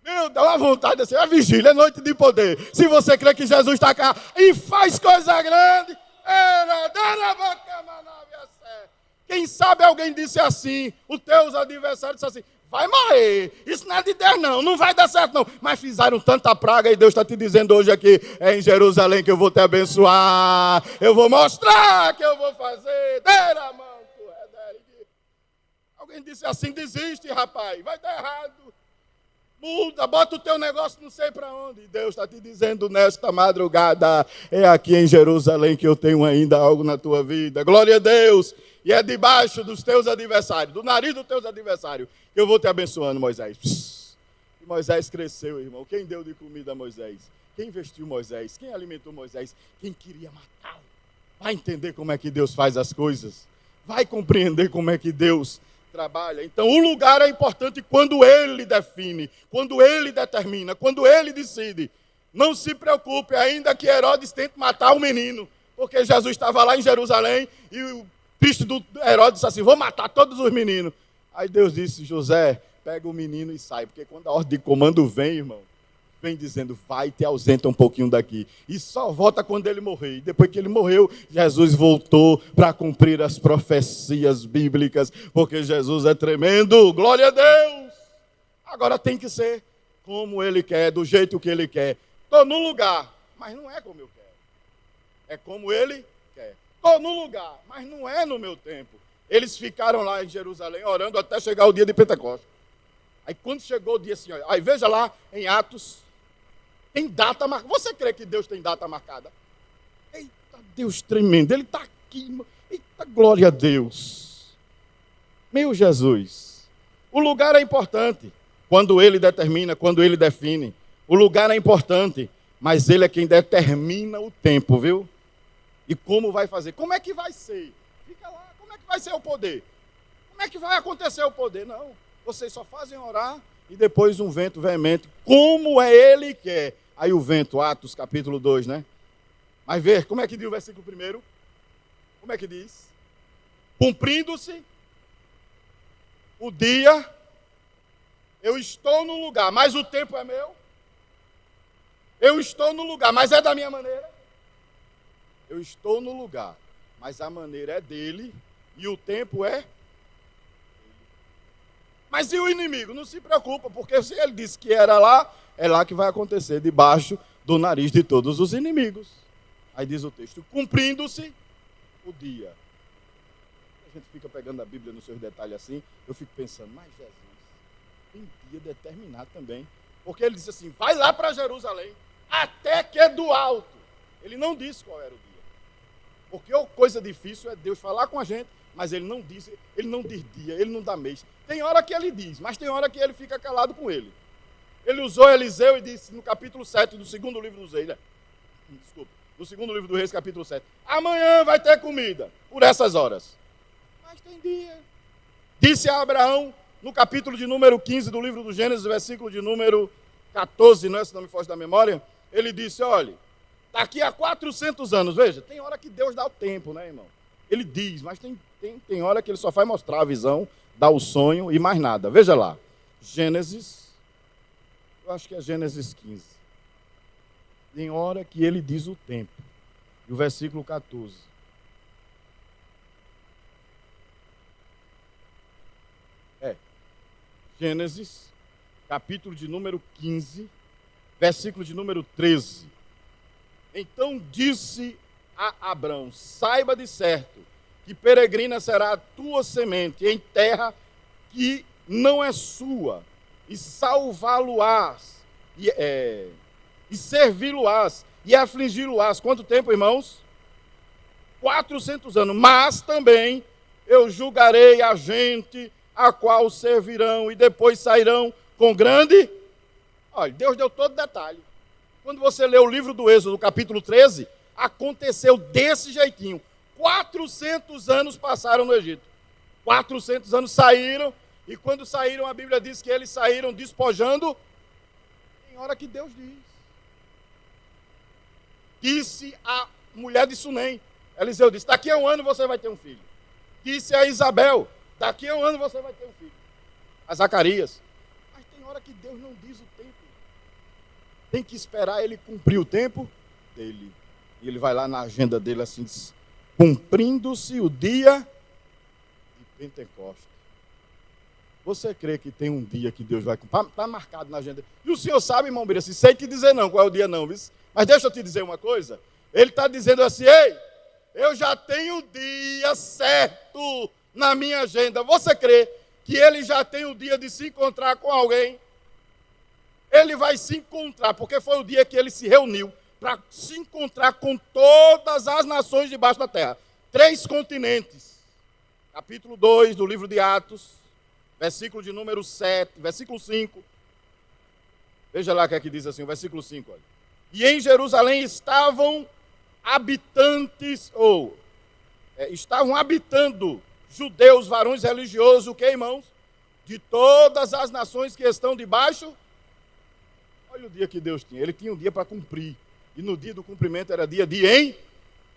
A: Meu, dá uma vontade assim. É vigília, é noite de poder. Se você crê que Jesus está cá e faz coisa grande. Quem sabe alguém disse assim. Os teus adversários disseram assim. Vai morrer. Isso não é de Deus, não. Não vai dar certo, não. Mas fizeram tanta praga e Deus está te dizendo hoje aqui. É em Jerusalém que eu vou te abençoar. Eu vou mostrar que eu vou fazer. Alguém disse assim, desiste, rapaz, vai dar errado. Muda, bota o teu negócio não sei para onde. Deus está te dizendo nesta madrugada, é aqui em Jerusalém que eu tenho ainda algo na tua vida. Glória a Deus. E é debaixo dos teus adversários, do nariz dos teus adversários, que eu vou te abençoando, Moisés. E Moisés cresceu, irmão. Quem deu de comida a Moisés? Quem vestiu Moisés? Quem alimentou Moisés? Quem queria matá-lo? Vai entender como é que Deus faz as coisas. Vai compreender como é que Deus trabalha. Então o lugar é importante quando ele define, quando ele determina, quando ele decide. Não se preocupe, ainda que Herodes tente matar o menino, porque Jesus estava lá em Jerusalém e o Cristo do Herodes disse assim, vou matar todos os meninos. Aí Deus disse, José, pega o menino e sai, porque quando a ordem de comando vem, irmão, vem dizendo, vai, te ausenta um pouquinho daqui. E só volta quando ele morrer. E depois que ele morreu, Jesus voltou para cumprir as profecias bíblicas, porque Jesus é tremendo. Glória a Deus! Agora tem que ser como ele quer, do jeito que ele quer. Estou no lugar, mas não é como eu quero. É como ele quer. Estou no lugar, mas não é no meu tempo. Eles ficaram lá em Jerusalém orando até chegar o dia de Pentecostes. Aí quando chegou o dia assim, aí veja lá em Atos, tem data marcada. Você crê que Deus tem data marcada? Eita, Deus tremendo. Ele está aqui. Eita, glória a Deus. Meu Jesus. O lugar é importante. Quando ele determina, quando ele define. O lugar é importante. Mas ele é quem determina o tempo, viu? E como vai fazer? Como é que vai ser? Fica lá. Como é que vai ser o poder? Como é que vai acontecer o poder? Não. Vocês só fazem orar e depois um vento veemente, como é ele quer. Aí o vento, Atos capítulo 2, né? Mas ver, como é que diz o versículo 1? Como é que diz? Cumprindo-se o dia, eu estou no lugar, mas o tempo é meu. Eu estou no lugar, mas é da minha maneira. Eu estou no lugar, mas a maneira é dele e o tempo é dele. Mas e o inimigo? Não se preocupa, porque se ele disse que era lá, é lá que vai acontecer, debaixo do nariz de todos os inimigos. Aí diz o texto, cumprindo-se o dia. A gente fica pegando a Bíblia nos seus detalhes assim, eu fico pensando, mas Jesus, tem dia determinado também. Porque ele disse assim, vai lá para Jerusalém, até que é do alto. Ele não disse qual era o dia. Porque a coisa difícil é Deus falar com a gente, mas ele não diz dia, ele não dá mês. Tem hora que ele diz, mas tem hora que ele fica calado com ele. Ele usou Eliseu e disse no capítulo 7 do segundo livro dos Reis, no segundo livro dos Reis, capítulo 7, amanhã vai ter comida, por essas horas. Mas tem dia. Disse a Abraão, no capítulo de número 15 do livro do Gênesis, versículo de número 14, não é, se não me foge da memória, ele disse, olha, daqui a 400 anos, veja, tem hora que Deus dá o tempo, né, irmão? Ele diz, mas tem hora que ele só vai mostrar a visão, dá o sonho e mais nada. Veja lá, Gênesis, eu acho que é Gênesis 15. Tem hora que ele diz o tempo. E o versículo 14. Gênesis, capítulo de número 15, versículo de número 13. Então disse a Abrão, saiba de certo que peregrina será a tua semente em terra que não é sua, e salvá-lo-ás, e servi-lo-ás, e afligi-lo-ás. Quanto tempo, irmãos? 400 anos. Mas também eu julgarei a gente a qual servirão, e depois sairão com grande... Olha, Deus deu todo detalhe. Quando você lê o livro do Êxodo, capítulo 13, aconteceu desse jeitinho. 400 anos passaram no Egito. 400 anos saíram, e quando saíram, a Bíblia diz que eles saíram despojando. Tem hora que Deus diz. Disse a mulher de Sunem, Eliseu disse, daqui a um ano você vai ter um filho. Disse a Isabel, daqui a um ano você vai ter um filho. A Zacarias. Mas tem hora que Deus não diz o tempo. Tem que esperar ele cumprir o tempo dele. E ele vai lá na agenda dele assim, diz, cumprindo-se o dia de Pentecostes. Você crê que tem um dia que Deus vai cumprir? Está marcado na agenda. E o senhor sabe, irmão Bira, assim, sei te dizer não, qual é o dia não, viu? Mas deixa eu te dizer uma coisa. Ele está dizendo assim, ei, eu já tenho o dia certo na minha agenda. Você crê que ele já tem o dia de se encontrar com alguém? Ele vai se encontrar, porque foi o dia que ele se reuniu para se encontrar com todas as nações debaixo da terra. 3 continentes. Capítulo 2 do livro de Atos, versículo de número 7, versículo 5. Veja lá o que é que diz assim, o versículo 5. Olha. E em Jerusalém estavam estavam habitando judeus, varões religiosos, o que, irmãos? De todas as nações que estão debaixo. Olha o dia que Deus tinha. Ele tinha um dia para cumprir. E no dia do cumprimento era dia de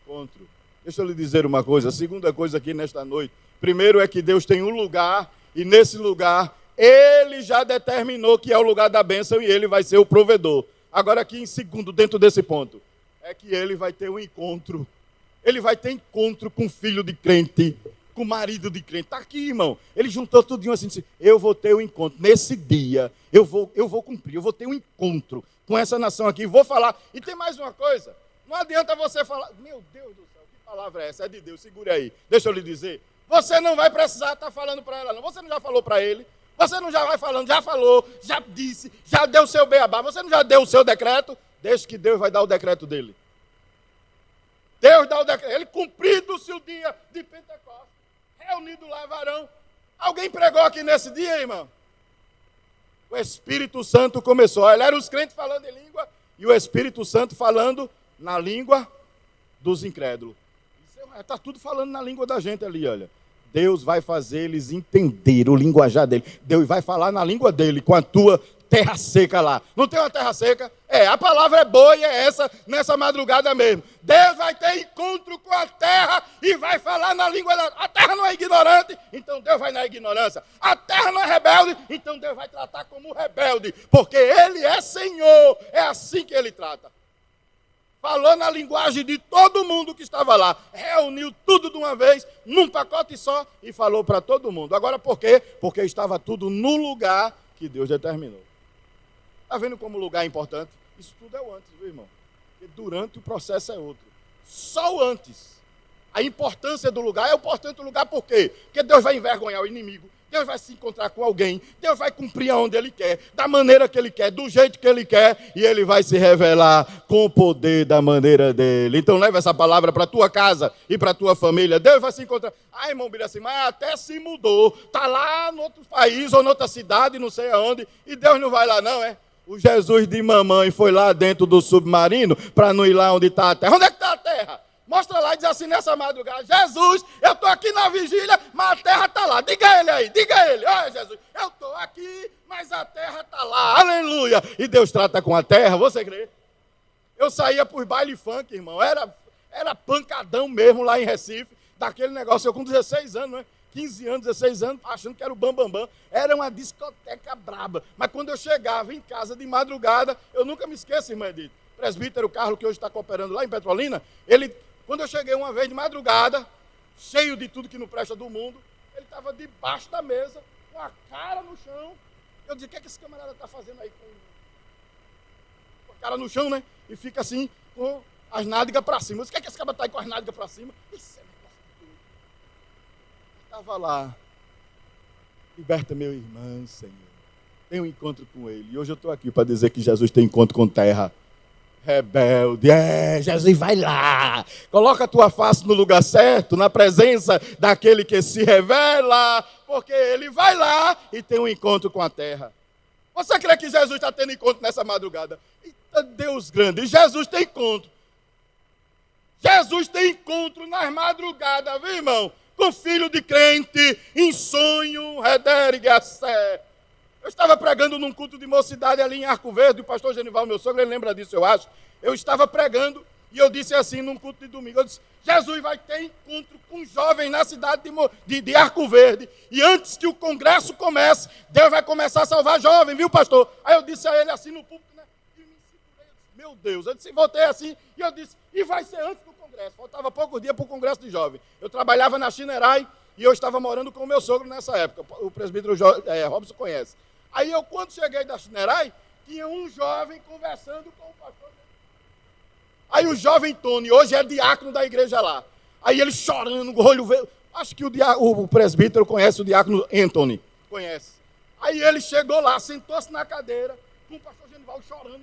A: encontro. Deixa eu lhe dizer uma coisa. A segunda coisa aqui nesta noite. Primeiro é que Deus tem um lugar. E nesse lugar, Ele já determinou que é o lugar da bênção. E Ele vai ser o provedor. Agora aqui em segundo, dentro desse ponto. É que Ele vai ter um encontro. Ele vai ter encontro com filho de crente. Com marido de crente. Está aqui, irmão. Ele juntou tudinho assim, disse, eu vou ter um encontro. Nesse dia, eu vou cumprir, eu vou ter um encontro com essa nação aqui, vou falar. E tem mais uma coisa, não adianta você falar, meu Deus do céu, que palavra é essa? É de Deus, segure aí. Deixa eu lhe dizer, você não vai precisar estar falando para ela, não. Você não já falou para ele? Você não já vai falando, já falou, já disse, já deu o seu beabá, você não já deu o seu decreto? Deixa que Deus vai dar o decreto dele. Deus dá o decreto, ele cumprido-se o dia de Pentecostes. Reunido lá, varão. Alguém pregou aqui nesse dia, irmão? O Espírito Santo começou. Olha, eram os crentes falando em língua e o Espírito Santo falando na língua dos incrédulos. Está tudo falando na língua da gente ali, olha. Deus vai fazer eles entender o linguajar dele. Deus vai falar na língua dele, com a tua terra seca lá. Não tem uma terra seca? A palavra é boa e é essa, nessa madrugada mesmo. Deus vai ter encontro com a terra e vai falar na língua da... A terra não é ignorante, então Deus vai na ignorância. A terra não é rebelde, então Deus vai tratar como rebelde, porque Ele é Senhor. É assim que Ele trata. Falou na linguagem de todo mundo que estava lá. Reuniu tudo de uma vez, num pacote só, e falou para todo mundo. Agora por quê? Porque estava tudo no lugar que Deus determinou. Está vendo como o lugar é importante? Isso tudo é o antes, viu, irmão? Porque durante o processo é outro. Só o antes. A importância do lugar é importante o lugar por quê? Porque Deus vai envergonhar o inimigo. Deus vai se encontrar com alguém, Deus vai cumprir aonde Ele quer, da maneira que Ele quer, do jeito que Ele quer, e Ele vai se revelar com o poder da maneira dEle. Então leva essa palavra para a tua casa e para a tua família. Deus vai se encontrar. Ah, irmão Biraci, mas até se mudou, está lá no outro país ou noutra cidade, não sei aonde, e Deus não vai lá não, é? O Jesus de mamãe foi lá dentro do submarino para não ir lá onde está a terra. Onde é que está a terra? Mostra lá e diz assim nessa madrugada: Jesus, eu estou aqui na vigília, mas a terra está lá. Diga ele aí, diga ele. Olha, Jesus, eu estou aqui, mas a terra está lá. Aleluia. E Deus trata com a terra, você crê? Eu saía por baile funk, irmão. Era pancadão mesmo lá em Recife. Daquele negócio, eu com 16 anos, né? 15 anos, 16 anos, achando que era o bambambam. Era uma discoteca braba. Mas quando eu chegava em casa de madrugada, eu nunca me esqueço, irmã Edith. O presbítero Carlos, que hoje está cooperando lá em Petrolina, quando eu cheguei uma vez de madrugada, cheio de tudo que não presta do mundo, ele estava debaixo da mesa, com a cara no chão. Eu disse: o que é que esse camarada está fazendo aí com a cara no chão, né? E fica assim, com as nádegas para cima. Eu disse: o que é que esse camarada está aí com as nádegas para cima? Isso é negócio de doido. Estava lá: liberta meu irmão, Senhor. Tem um encontro com ele. E hoje eu estou aqui para dizer que Jesus tem encontro com terra. Rebelde, Jesus vai lá, coloca a tua face no lugar certo, na presença daquele que se revela, porque ele vai lá e tem um encontro com a terra. Você crê que Jesus está tendo encontro nessa madrugada? Eita, Deus grande, Jesus tem encontro. Jesus tem encontro nas madrugadas, viu, irmão? Com filho de crente, em sonho, redere a sé. Eu estava pregando num culto de mocidade ali em Arco Verde, o pastor Genival, meu sogro, ele lembra disso, eu acho. Eu estava pregando e eu disse assim, num culto de domingo, eu disse: Jesus vai ter encontro com jovens na cidade de Arco Verde. E antes que o congresso comece, Deus vai começar a salvar jovens, viu, pastor? Aí eu disse a ele assim no púlpito, né? E me segurei, eu disse: meu Deus, eu disse, voltei assim, e eu disse: e vai ser antes do congresso. Faltava poucos dias para o congresso de jovens. Eu trabalhava na Chinerai e eu estava morando com o meu sogro nessa época. O presbítero Robson conhece. Aí eu, quando cheguei da Chinerai, tinha um jovem conversando com o pastor. Aí o jovem Tony, hoje é diácono da igreja lá. Aí ele chorando, o olho veio. Acho que o presbítero conhece o diácono Anthony. Conhece. Aí ele chegou lá, sentou-se na cadeira, com o pastor Genival chorando.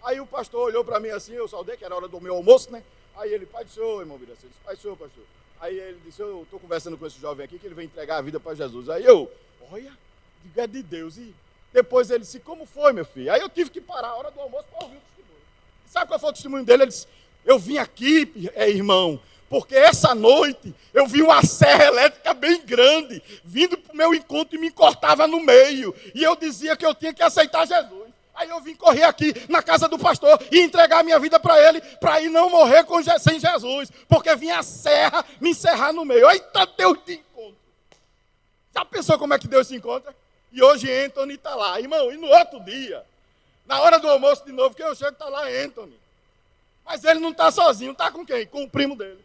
A: Aí o pastor olhou para mim assim, eu saudei, que era a hora do meu almoço, né? Aí ele: pai do senhor, irmão Biraci. Eu disse: pai do senhor, pastor. Aí ele disse: eu estou conversando com esse jovem aqui, que ele vem entregar a vida para Jesus. Aí eu: olha, diga de Deus. E depois ele disse: como foi, meu filho? Aí eu tive que parar a hora do almoço para ouvir o testemunho. Sabe qual foi o testemunho dele? Ele disse: eu vim aqui, irmão, porque essa noite eu vi uma serra elétrica bem grande, vindo para o meu encontro e me cortava no meio. E eu dizia que eu tinha que aceitar Jesus. Aí eu vim correr aqui na casa do pastor e entregar a minha vida para ele, para ir não morrer sem Jesus, porque vinha a serra me encerrar no meio. Eita, Deus de encontro. Já pensou como é que Deus se encontra? E hoje Anthony está lá, irmão, e no outro dia, na hora do almoço de novo, que eu chego, está lá Anthony. Mas ele não está sozinho, está com quem? Com o primo dele.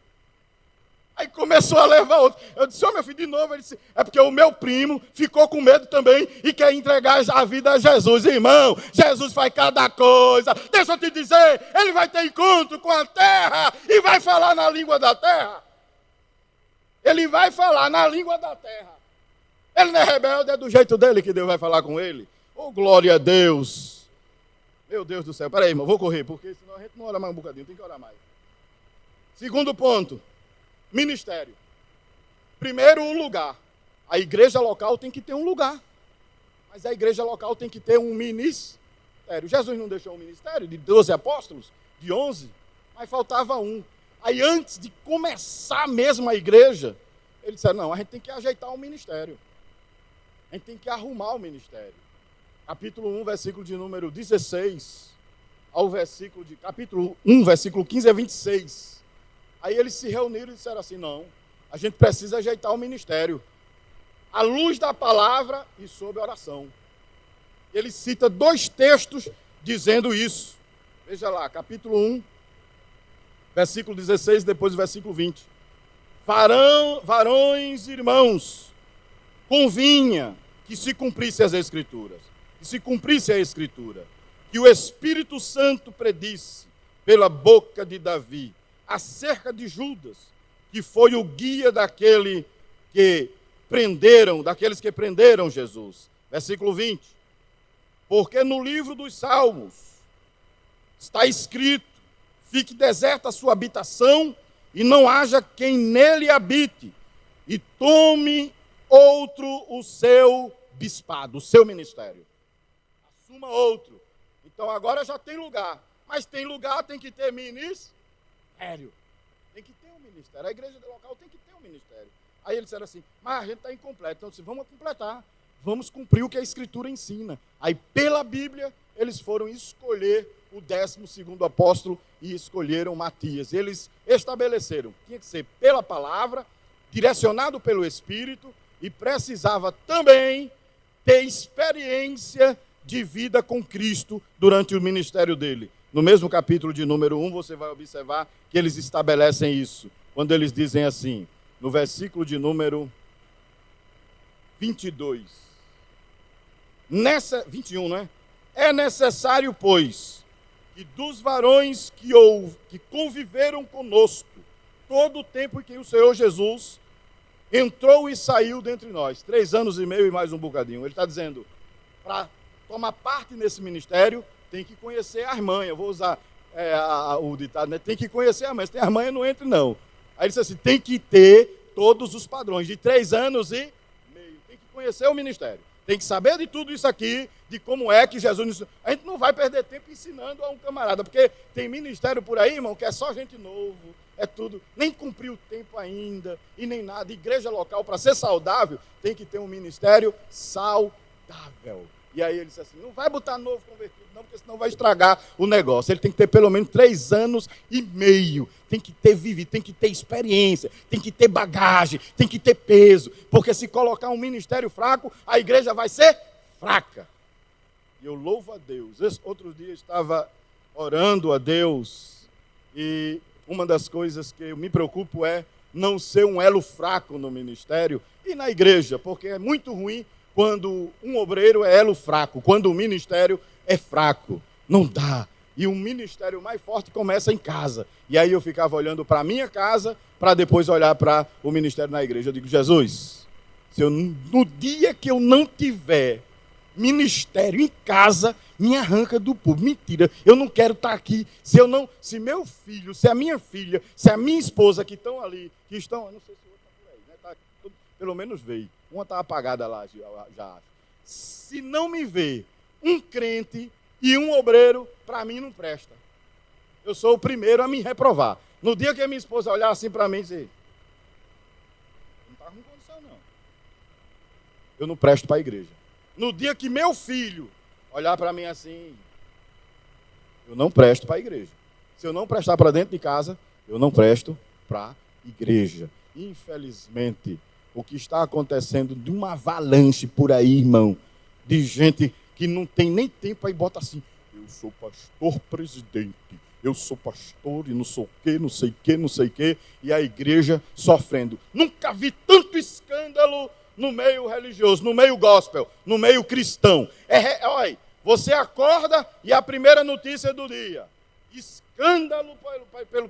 A: Aí começou a levar outro. Eu disse: meu filho, de novo. Ele disse: é porque o meu primo ficou com medo também e quer entregar a vida a Jesus. Irmão, Jesus faz cada coisa. Deixa eu te dizer, ele vai ter encontro com a terra e vai falar na língua da terra. Ele vai falar na língua da terra. Ele não é rebelde, é do jeito dele que Deus vai falar com ele. Oh, glória a Deus. Meu Deus do céu. Peraí, irmão, vou correr, porque senão a gente não ora mais um bocadinho, tem que orar mais. Segundo ponto. Ministério. Primeiro, o lugar. A igreja local tem que ter um lugar. Mas a igreja local tem que ter um ministério. Jesus não deixou um ministério de 12 apóstolos, de 11, mas faltava um. Aí antes de começar mesmo a igreja, ele disse: não, a gente tem que ajeitar o ministério. A gente tem que arrumar o ministério. Capítulo 1, versículo de número 16, ao versículo de capítulo 1, versículo 15 a 26. Aí eles se reuniram e disseram assim: não, a gente precisa ajeitar o ministério, à luz da palavra e sob oração. Ele cita 2 textos dizendo isso. Veja lá, capítulo 1, versículo 16, depois o versículo 20. Varões e irmãos, convinha que se cumprisse as Escrituras, que se cumprisse a Escritura, que o Espírito Santo predisse pela boca de Davi acerca de Judas, que foi o guia daqueles que prenderam Jesus. Versículo 20. Porque no livro dos Salmos está escrito: fique deserta a sua habitação e não haja quem nele habite, e tome outro o seu bispado, o seu ministério. Assuma outro. Então agora já tem lugar, mas tem lugar, tem que ter ministério. Tem que ter um ministério. A igreja local tem que ter um ministério. Aí eles disseram assim: mas a gente está incompleto. Então, vamos completar. Vamos cumprir o que a Escritura ensina. Aí, pela Bíblia, eles foram escolher o 12º apóstolo e escolheram Matias. Eles estabeleceram que tinha que ser pela palavra, direcionado pelo Espírito, e precisava também ter experiência de vida com Cristo durante o ministério dele. No mesmo capítulo de número 1, você vai observar que eles estabelecem isso. Quando eles dizem assim, no versículo de número 22. 21, não é? É necessário, pois, que dos varões que conviveram conosco todo o tempo em que o Senhor Jesus entrou e saiu dentre nós, 3 anos e meio e mais um bocadinho. Ele está dizendo, para tomar parte nesse ministério, tem que conhecer a irmã. Eu vou usar o ditado, né? Tem que conhecer a irmã. Se tem a irmã, não entra, não. Aí ele disse assim, tem que ter todos os padrões, de 3 anos e meio. Tem que conhecer o ministério. Tem que saber de tudo isso aqui, de como é que Jesus... A gente não vai perder tempo ensinando a um camarada, porque tem ministério por aí, irmão, que é só gente novo, é tudo, nem cumpriu o tempo ainda, e nem nada. Igreja local, para ser saudável, tem que ter um ministério saudável. E aí ele disse assim, não vai botar novo convertido não, porque senão vai estragar o negócio. Ele tem que ter pelo menos 3 anos e meio. Tem que ter vivido, tem que ter experiência, tem que ter bagagem, tem que ter peso. Porque se colocar um ministério fraco, a igreja vai ser fraca. E eu louvo a Deus. Esse outro dia eu estava orando a Deus e uma das coisas que eu me preocupo é não ser um elo fraco no ministério e na igreja, porque é muito ruim quando um obreiro é elo fraco, quando o ministério é fraco. Não dá. E o ministério mais forte começa em casa. E aí eu ficava olhando para a minha casa, para depois olhar para o ministério na igreja. Eu digo, Jesus, no dia que eu não tiver ministério em casa, me arranca do público. Mentira, eu não quero estar aqui. Se meu filho, se a minha filha, se a minha esposa que estão ali, eu não sei se o outro está por aí, né? Pelo menos veio. Uma está apagada lá, já acho. Se não me vê um crente e um obreiro, para mim não presta. Eu sou o primeiro a me reprovar. No dia que a minha esposa olhar assim para mim e dizer, não está com condição não. Eu não presto para a igreja. No dia que meu filho olhar para mim assim, eu não presto para a igreja. Se eu não prestar para dentro de casa, eu não presto para a igreja. Infelizmente, o que está acontecendo de uma avalanche por aí, irmão, de gente que não tem nem tempo, aí bota assim, eu sou pastor presidente, eu sou pastor e não sou o quê, não sei o quê, não sei o quê, e a igreja sofrendo. Nunca vi tanto escândalo no meio religioso, no meio gospel, no meio cristão. Olha, você acorda e a primeira notícia do dia, escândalo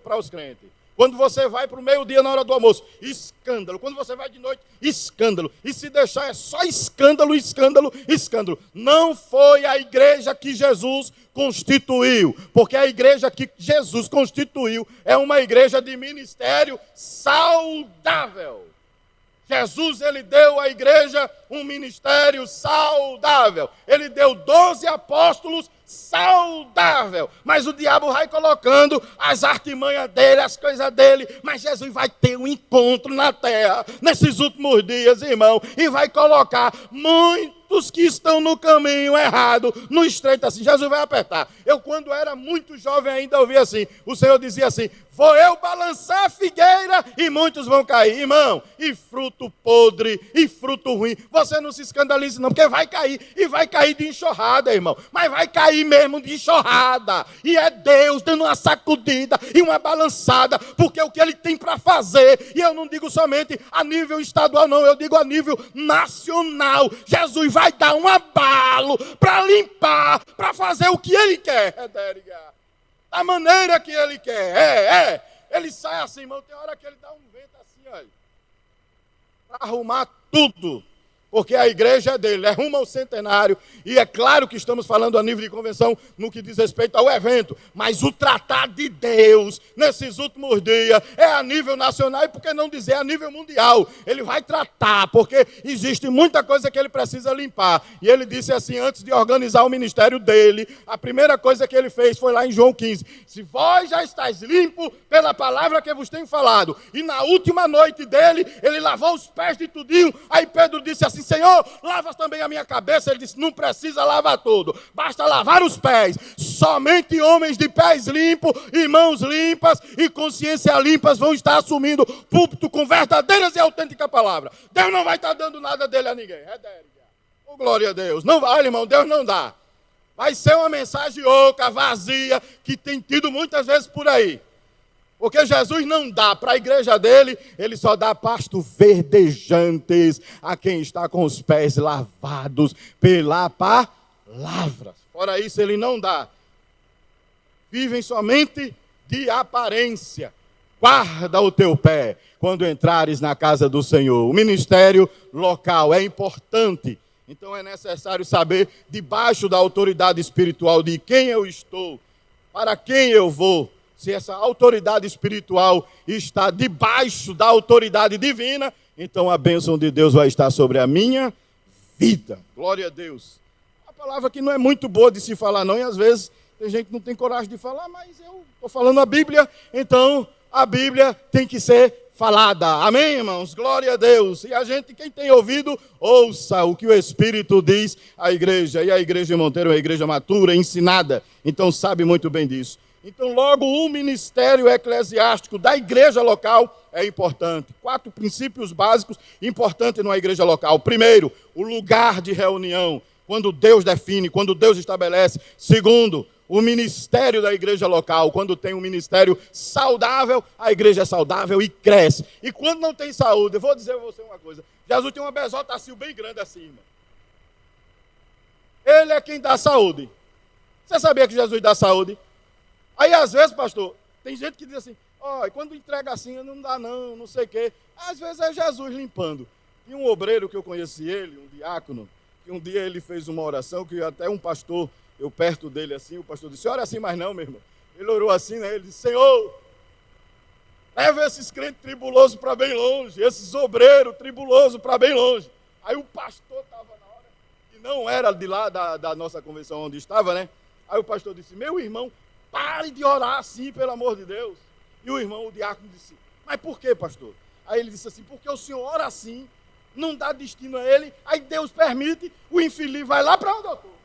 A: para os crentes. Quando você vai para o meio-dia na hora do almoço, escândalo. Quando você vai de noite, escândalo. E se deixar é só escândalo, escândalo, escândalo. Não foi a igreja que Jesus constituiu, porque a igreja que Jesus constituiu é uma igreja de ministério saudável. Jesus, ele deu à igreja um ministério saudável. Ele deu 12 apóstolos saudável. Mas o diabo vai colocando as artimanhas dele, as coisas dele. Mas Jesus vai ter um encontro na terra, nesses últimos dias, irmão. E vai colocar muita muitos que estão no caminho errado, no estreito assim. Jesus vai apertar. Eu, quando era muito jovem ainda, ouvi assim. O Senhor dizia assim: vou eu balançar a figueira e muitos vão cair. Irmão, e fruto podre, e fruto ruim. Você não se escandalize não, porque vai cair. E vai cair de enxurrada, irmão. Mas vai cair mesmo de enxurrada. E é Deus dando uma sacudida e uma balançada. Porque o que Ele tem para fazer, e eu não digo somente a nível estadual não, eu digo a nível nacional. Jesus vai dar um abalo para limpar, para fazer o que Ele quer. Da maneira que Ele quer. Ele sai assim, irmão. Tem hora que Ele dá um vento assim, olha, para arrumar tudo. Porque a igreja é dele, é rumo ao centenário. E é claro que estamos falando a nível de convenção no que diz respeito ao evento. Mas o tratar de Deus nesses últimos dias é a nível nacional e por que não dizer a nível mundial. Ele vai tratar, porque existe muita coisa que ele precisa limpar. E ele disse assim, antes de organizar o ministério dele, a primeira coisa que ele fez foi lá em João 15. Se vós já estáis limpo pela palavra que vos tenho falado. E na última noite dele, ele lavou os pés de tudinho. Aí Pedro disse assim, Senhor, lava também a minha cabeça. Ele disse, não precisa lavar tudo, basta lavar os pés. Somente homens de pés limpos e mãos limpas e consciência limpas vão estar assumindo púlpito com verdadeiras e autênticas palavras. Deus não vai estar dando nada dele a ninguém. Oh, glória a Deus. Não vai, irmão, Deus não dá. Vai ser uma mensagem oca, vazia, que tem tido muitas vezes por aí. Porque Jesus não dá para a igreja dele, ele só dá pasto verdejantes a quem está com os pés lavados pela palavra. Fora isso, ele não dá. Vivem somente de aparência. Guarda o teu pé quando entrares na casa do Senhor. O ministério local é importante. Então é necessário saber, debaixo da autoridade espiritual, de quem eu estou, para quem eu vou. Se essa autoridade espiritual está debaixo da autoridade divina, então a bênção de Deus vai estar sobre a minha vida. Glória a Deus. A palavra que não é muito boa de se falar não, e às vezes tem gente que não tem coragem de falar, mas eu estou falando a Bíblia, então a Bíblia tem que ser falada. Amém, irmãos? Glória a Deus. E a gente, quem tem ouvido, ouça o que o Espírito diz à igreja. E a igreja de Monteiro é uma igreja matura, ensinada, então sabe muito bem disso. Então, logo, o ministério eclesiástico da igreja local é importante. 4 princípios básicos importantes numa igreja local. Primeiro, o lugar de reunião, quando Deus define, quando Deus estabelece. Segundo, o ministério da igreja local. Quando tem um ministério saudável, a igreja é saudável e cresce. E quando não tem saúde, eu vou dizer a você uma coisa. Jesus tem uma besotacil bem grande assim, irmão. Ele é quem dá saúde. Você sabia que Jesus dá saúde? Aí, às vezes, pastor, tem gente que diz assim, quando entrega assim, não dá não, não sei o quê. Às vezes é Jesus limpando. E um obreiro que eu conheci ele, um diácono, que um dia ele fez uma oração, que até um pastor, eu perto dele assim, o pastor disse, ora assim, mas não, meu irmão. Ele orou assim, né? Ele disse, Senhor, leva esses crentes tribulosos para bem longe, esses obreiros tribulosos para bem longe. Aí o pastor estava na hora, que não era de lá da nossa convenção onde estava, né? Aí o pastor disse, meu irmão, pare de orar assim, pelo amor de Deus. E o irmão, o diácono, disse, mas por quê, pastor? Aí ele disse assim, porque o senhor ora assim, não dá destino a ele, aí Deus permite, o infeliz vai lá para onde eu estou.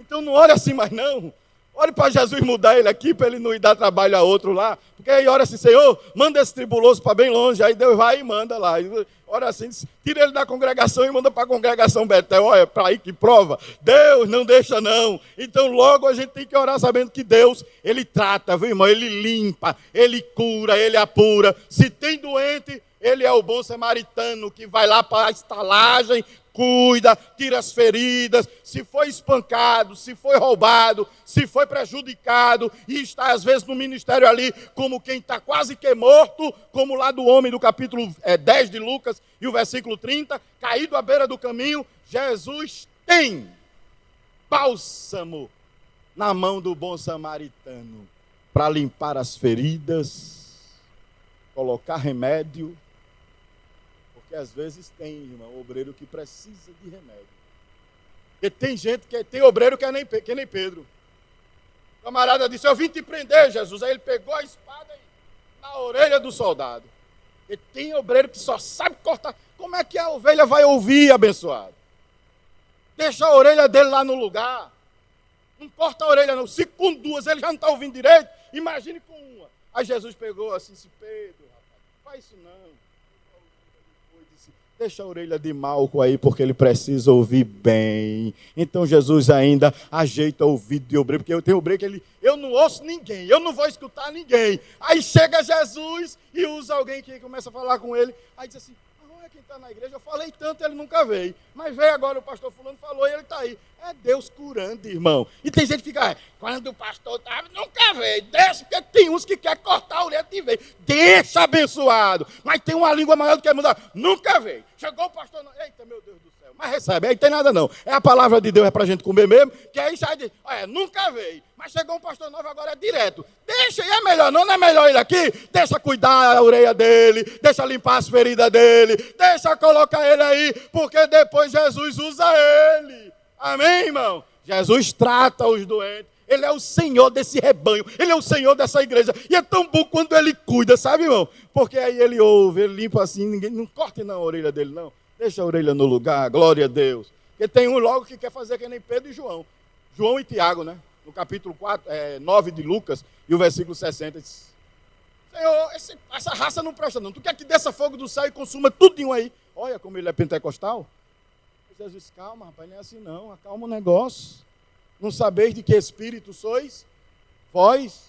A: Então não ore assim mais não. Ore para Jesus mudar ele aqui, para ele não ir dar trabalho a outro lá. Porque aí ora assim, Senhor, manda esse tribuloso para bem longe. Aí Deus vai e manda lá. Ora assim, tira ele da congregação e manda para a congregação Betel. Olha, para aí que prova. Deus não deixa não. Então logo a gente tem que orar sabendo que Deus, Ele trata, viu irmão? Ele limpa, Ele cura, Ele apura. Se tem doente, Ele é o bom samaritano que vai lá para a estalagem, cuida, tira as feridas, se foi espancado, se foi roubado, se foi prejudicado, e está às vezes no ministério ali, como quem está quase que morto, como lá do homem do capítulo 10 de Lucas, e o versículo 30, caído à beira do caminho, Jesus tem bálsamo na mão do bom samaritano, para limpar as feridas, colocar remédio, porque às vezes tem, irmão, obreiro que precisa de remédio. Porque tem gente, tem obreiro que é nem Pedro. O camarada disse, eu vim te prender, Jesus. Aí ele pegou a espada na orelha do soldado. E tem obreiro que só sabe cortar como é que a ovelha vai ouvir, abençoado? Deixa a orelha dele lá no lugar. Não corta a orelha não. Se com duas ele já não está ouvindo direito, imagine com uma. Aí Jesus pegou assim, Pedro, rapaz, faz isso não. Deixa a orelha de Malco aí, porque ele precisa ouvir bem. Então Jesus ainda ajeita o ouvido de obreiro, porque eu tenho obreiro que eu não ouço ninguém, eu não vou escutar ninguém. Aí chega Jesus e usa alguém que começa a falar com ele, aí diz assim, é quem está na igreja, eu falei tanto, ele nunca veio. Mas veio agora, o pastor fulano falou e ele está aí. É Deus curando, irmão. E tem gente que fica, quando o pastor estava, nunca veio. Deixa, porque tem uns que quer cortar a orelha de veio. Deixa, abençoado. Mas tem uma língua maior do que mudar. Nunca veio. Chegou o pastor, eita, meu Deus do céu. Mas recebe, aí tem nada não. É a palavra de Deus, é para a gente comer mesmo, que aí sai de, nunca veio. Mas chegou um pastor novo, agora é direto. Deixa, e é melhor não é melhor ele aqui? Deixa cuidar a orelha dele, deixa limpar as feridas dele, deixa colocar ele aí, porque depois Jesus usa ele. Amém, irmão? Jesus trata os doentes. Ele é o Senhor desse rebanho. Ele é o Senhor dessa igreja. E é tão bom quando ele cuida, sabe, irmão? Porque aí ele ouve, ele limpa assim, ninguém não corte não a orelha dele, não. Deixa a orelha no lugar, glória a Deus. Porque tem um logo que quer fazer que nem Pedro e João. João e Tiago, né? No capítulo 9 de Lucas, e o versículo 60, diz, Senhor, essa raça não presta não. Tu quer que desça fogo do céu e consuma tudinho aí? Olha como ele é pentecostal. Jesus, calma, rapaz, não é assim não. Acalma o negócio. Não sabeis de que espírito sois? Vós.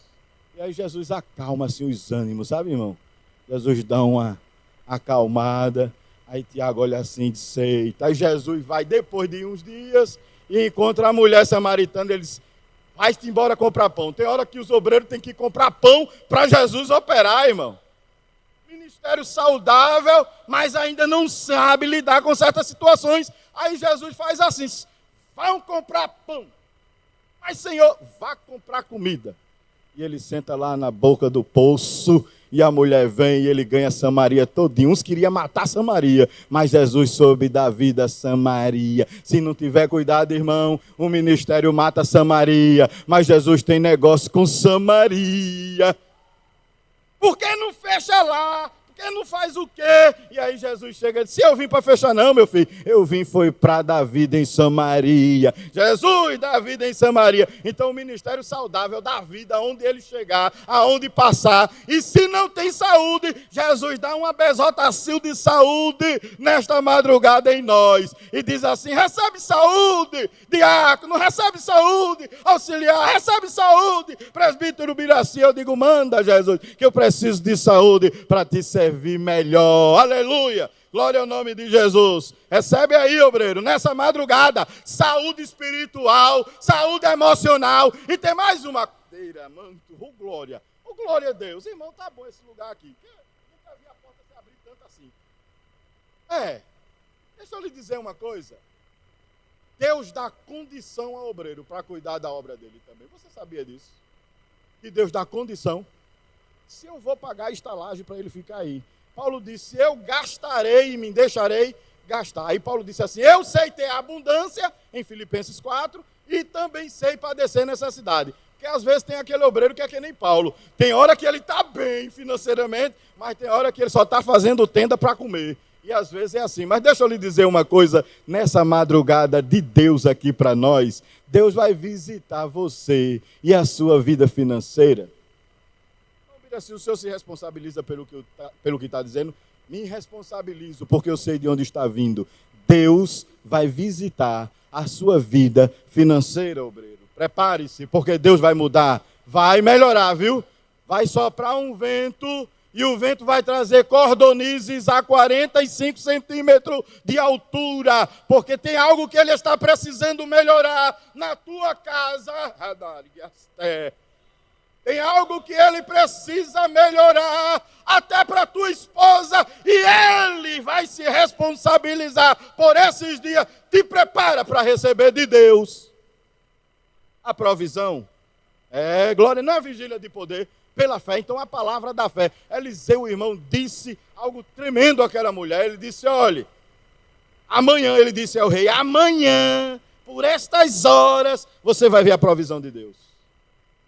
A: E aí Jesus acalma assim os ânimos, sabe, irmão? Jesus dá uma acalmada. Aí Tiago olha assim e diz, eita. Aí Jesus vai, depois de uns dias, e encontra a mulher samaritana. Ele diz, vai-te embora comprar pão. Tem hora que os obreiros têm que comprar pão para Jesus operar, irmão. Ministério saudável, mas ainda não sabe lidar com certas situações. Aí Jesus faz assim, vão comprar pão. Mas, Senhor, vá comprar comida. E ele senta lá na boca do poço, e a mulher vem e ele ganha Samaria todinho. Uns queriam matar Samaria, mas Jesus soube dar vida a Samaria. Se não tiver cuidado, irmão, o ministério mata Samaria, mas Jesus tem negócio com Samaria. Por que não fecha lá? Por que não faz o quê? E aí Jesus chega e diz, eu vim para fechar não, meu filho. Eu vim foi para dar vida em Samaria. Jesus dá vida em Samaria. Então o ministério saudável dá vida aonde ele chegar, aonde passar. E se não tem saúde, Jesus dá uma besotação de saúde nesta madrugada em nós. E diz assim, recebe saúde, diácono, recebe saúde, auxiliar, recebe saúde. Presbítero Biraci, eu digo, manda Jesus, que eu preciso de saúde para te servir melhor. Aleluia. Glória ao nome de Jesus. Recebe aí, obreiro, nessa madrugada, saúde espiritual, saúde emocional. E tem mais uma cadeira, manto, glória. Glória a Deus. Irmão, tá bom esse lugar aqui. Nunca vi a porta se abrir tanto assim. Deixa eu lhe dizer uma coisa. Deus dá condição ao obreiro para cuidar da obra dele também. Você sabia disso? Que Deus dá condição. Se eu vou pagar a estalagem para ele ficar aí. Paulo disse, eu gastarei e me deixarei gastar. Aí Paulo disse assim, eu sei ter abundância, em Filipenses 4, e também sei padecer necessidade. Porque às vezes tem aquele obreiro que é que nem Paulo. Tem hora que ele está bem financeiramente, mas tem hora que ele só está fazendo tenda para comer. E às vezes é assim. Mas deixa eu lhe dizer uma coisa, nessa madrugada de Deus aqui para nós, Deus vai visitar você e a sua vida financeira. Se o senhor se responsabiliza pelo que está dizendo, me responsabilizo, porque eu sei de onde está vindo. Deus vai visitar a sua vida financeira, obreiro. Prepare-se, porque Deus vai mudar, vai melhorar, viu? Vai soprar um vento, e o vento vai trazer cordonizes a 45 centímetros de altura, porque tem algo que ele está precisando melhorar na tua casa. Tem algo que ele precisa melhorar, até para a tua esposa, e ele vai se responsabilizar por esses dias. Te prepara para receber de Deus a provisão. Glória, não é vigília de poder, pela fé. Então a palavra da fé. Eliseu, o irmão, disse algo tremendo àquela mulher. Ele disse, olhe, amanhã, ele disse ao rei, amanhã, por estas horas, você vai ver a provisão de Deus.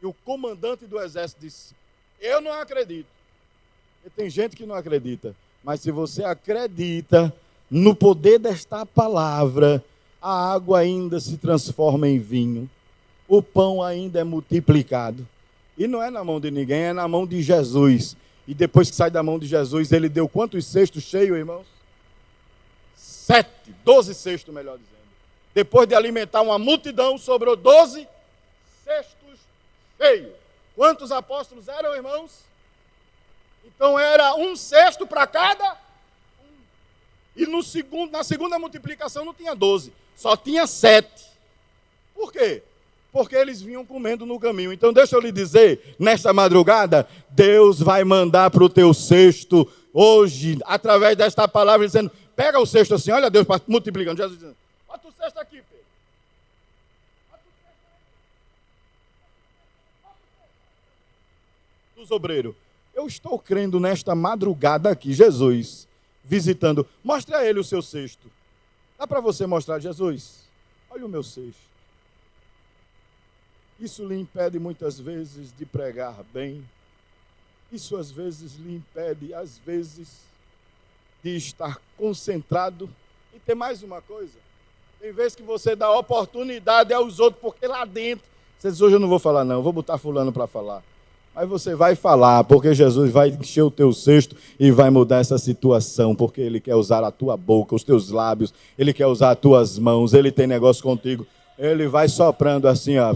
A: E o comandante do exército disse, eu não acredito. E tem gente que não acredita, mas se você acredita, no poder desta palavra, a água ainda se transforma em vinho, o pão ainda é multiplicado. E não é na mão de ninguém, é na mão de Jesus. E depois que sai da mão de Jesus, ele deu quantos cestos cheios, irmãos? 7, 12 cestos, melhor dizendo. Depois de alimentar uma multidão, sobrou 12 cestos cheios. Quantos apóstolos eram, irmãos? Então era um cesto para cada um. E na segunda multiplicação não tinha 12, só tinha 7. Por quê? Porque eles vinham comendo no caminho. Então deixa eu lhe dizer, nesta madrugada, Deus vai mandar para o teu cesto hoje, através desta palavra, dizendo, pega o cesto assim, olha Deus multiplicando. Jesus dizendo, bota o cesto aqui, Pedro. Bota o cesto aí. Dos obreiros. Eu estou crendo nesta madrugada aqui, Jesus, visitando. Mostre a ele o seu cesto. Dá para você mostrar, Jesus? Olha o meu cesto. Isso lhe impede muitas vezes de pregar bem. Isso às vezes lhe impede, às vezes, de estar concentrado. E tem mais uma coisa. Tem vezes que você dá oportunidade aos outros, porque lá dentro, você diz, hoje eu não vou falar não, vou botar fulano para falar. Mas você vai falar, porque Jesus vai encher o teu cesto e vai mudar essa situação, porque Ele quer usar a tua boca, os teus lábios, Ele quer usar as tuas mãos, Ele tem negócio contigo. Ele vai soprando assim, ó.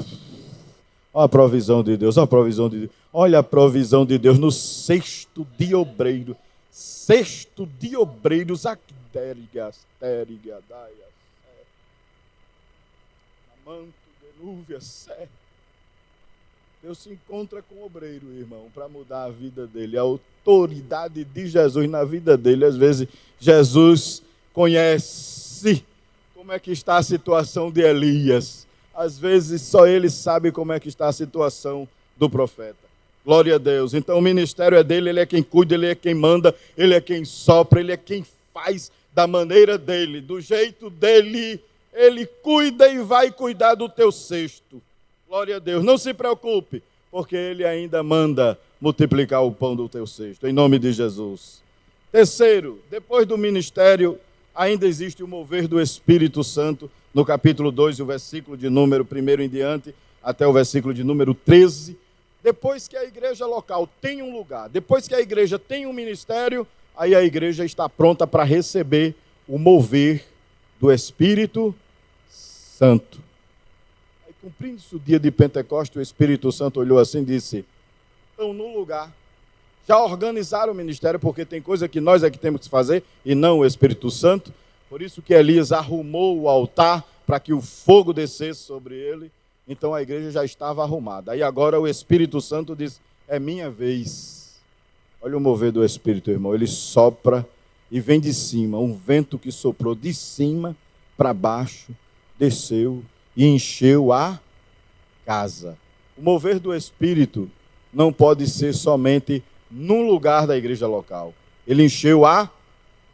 A: Olha a provisão de Deus, olha a provisão de Deus. Olha a provisão de Deus no cesto de obreiro. Cesto de obreiros, actérigas, tériga, daia, manto, denúvia, sé. Deus se encontra com o obreiro, irmão, para mudar a vida dele. A autoridade de Jesus na vida dele. Às vezes, Jesus conhece como é que está a situação de Elias. Às vezes, só ele sabe como é que está a situação do profeta. Glória a Deus. Então, o ministério é dele, ele é quem cuida, ele é quem manda, ele é quem sopra, ele é quem faz da maneira dele, do jeito dele. Ele cuida e vai cuidar do teu cesto. Glória a Deus. Não se preocupe, porque Ele ainda manda multiplicar o pão do teu cesto, em nome de Jesus. Terceiro, depois do ministério, ainda existe o mover do Espírito Santo, no capítulo 2, o versículo de número 1 em diante, até o versículo de número 13. Depois que a igreja local tem um lugar, depois que a igreja tem um ministério, aí a igreja está pronta para receber o mover do Espírito Santo. Cumprindo-se o dia de Pentecostes, o Espírito Santo olhou assim e disse, estão no lugar, já organizaram o ministério, porque tem coisa que nós é que temos que fazer, e não o Espírito Santo, por isso que Elias arrumou o altar, para que o fogo descesse sobre ele, então a igreja já estava arrumada. Aí agora o Espírito Santo diz, é minha vez. Olha o mover do Espírito, irmão, ele sopra e vem de cima, um vento que soprou de cima para baixo, desceu, e encheu a casa. O mover do Espírito não pode ser somente num lugar da igreja local. Ele encheu a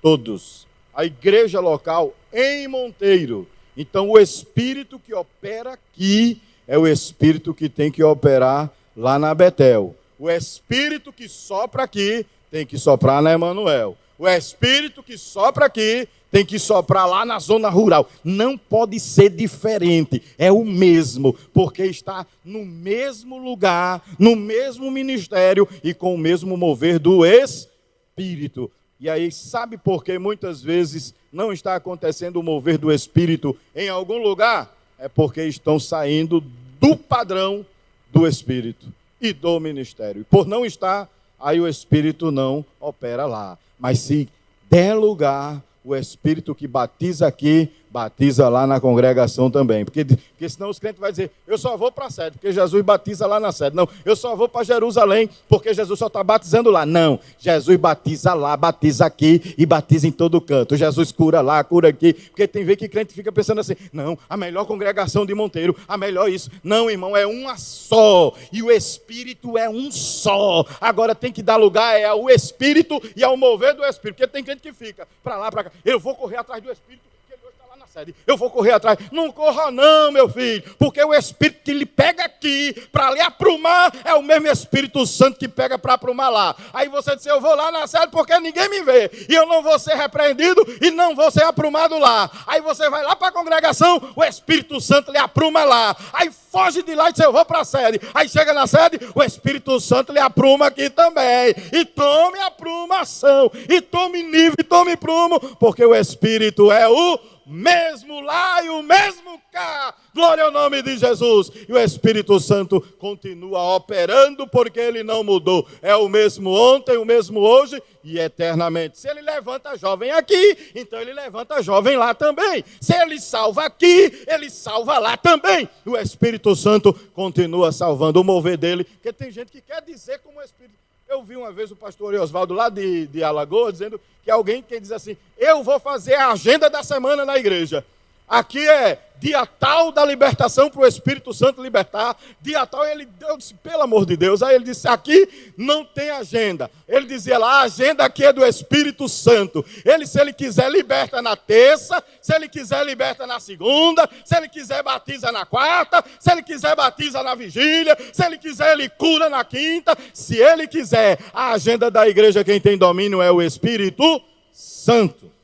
A: todos. A igreja local em Monteiro. Então o Espírito que opera aqui é o Espírito que tem que operar lá na Betel. O Espírito que sopra aqui tem que soprar na Emanuel. O Espírito que sopra aqui tem que soprar lá na zona rural. Não pode ser diferente. É o mesmo, porque está no mesmo lugar, no mesmo ministério e com o mesmo mover do Espírito. E aí, sabe por que muitas vezes não está acontecendo o mover do Espírito em algum lugar? É porque estão saindo do padrão do Espírito e do ministério. E por não estar, aí o Espírito não opera lá. Mas se der lugar, o Espírito que batiza aqui, batiza lá na congregação também. Porque senão os crentes vão dizer, eu só vou para a sede, porque Jesus batiza lá na sede. Não, eu só vou para Jerusalém, porque Jesus só está batizando lá. Não, Jesus batiza lá, batiza aqui e batiza em todo canto. Jesus cura lá, cura aqui. Porque tem vezes que crente fica pensando assim, não, a melhor congregação de Monteiro, a melhor isso. Não, irmão, é uma só. E o Espírito é um só. Agora tem que dar lugar ao Espírito e ao mover do Espírito. Porque tem crente que fica para lá, para cá. Eu vou correr atrás do Espírito, porque ele hoje está lá na sede, eu vou correr atrás. Não corra não, meu filho, porque o Espírito que lhe pega aqui para lhe aprumar é o mesmo Espírito Santo que pega para aprumar lá. Aí você diz, eu vou lá na sede porque ninguém me vê, e eu não vou ser repreendido e não vou ser aprumado lá. Aí você vai lá para a congregação, o Espírito Santo lhe apruma lá. Aí foge de lá e diz, eu vou para a sede. Aí chega na sede, o Espírito Santo lhe apruma aqui também. E tome aprumação, e tome nível, e tome prumo, porque o Espírito é o mesmo lá e o mesmo cá. Glória ao nome de Jesus. E o Espírito Santo continua operando, porque ele não mudou. É o mesmo ontem, o mesmo hoje e eternamente. Se ele levanta jovem aqui, então ele levanta jovem lá também. Se ele salva aqui, ele salva lá também. O Espírito Santo continua salvando. O mover dele, porque tem gente que quer dizer como o Espírito. Eu vi uma vez o pastor Oswaldo lá de Alagoas dizendo que alguém que diz assim, eu vou fazer a agenda da semana na igreja. Aqui é dia tal da libertação para o Espírito Santo libertar. Dia tal, ele disse, pelo amor de Deus. Aí ele disse, aqui não tem agenda. Ele dizia lá, a agenda aqui é do Espírito Santo. Ele, se ele quiser, liberta na terça. Se ele quiser, liberta na segunda. Se ele quiser, batiza na quarta. Se ele quiser, batiza na vigília. Se ele quiser, ele cura na quinta. Se ele quiser, a agenda da igreja, quem tem domínio é o Espírito Santo.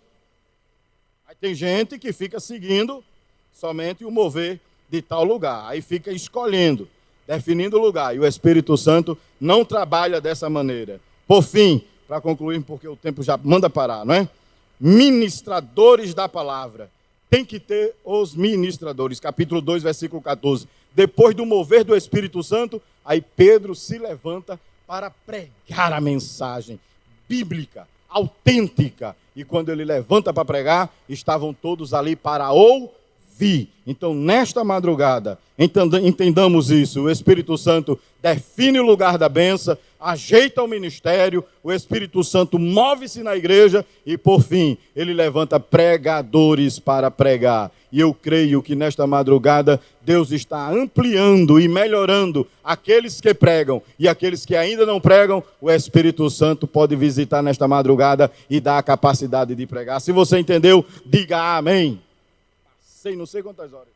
A: Tem gente que fica seguindo somente o mover de tal lugar. Aí fica escolhendo, definindo o lugar. E o Espírito Santo não trabalha dessa maneira. Por fim, para concluir, porque o tempo já manda parar, não é? Ministradores da palavra. Tem que ter os ministradores. Capítulo 2, versículo 14. Depois do mover do Espírito Santo, aí Pedro se levanta para pregar a mensagem bíblica, autêntica. E quando ele levanta para pregar, estavam todos ali para ouvir. Então, nesta madrugada, entendamos isso. O Espírito Santo define o lugar da bênção, ajeita o ministério, o Espírito Santo move-se na igreja e, por fim, ele levanta pregadores para pregar. E eu creio que nesta madrugada Deus está ampliando e melhorando aqueles que pregam e aqueles que ainda não pregam. O Espírito Santo pode visitar nesta madrugada e dar a capacidade de pregar. Se você entendeu, diga amém. Não sei quantas horas.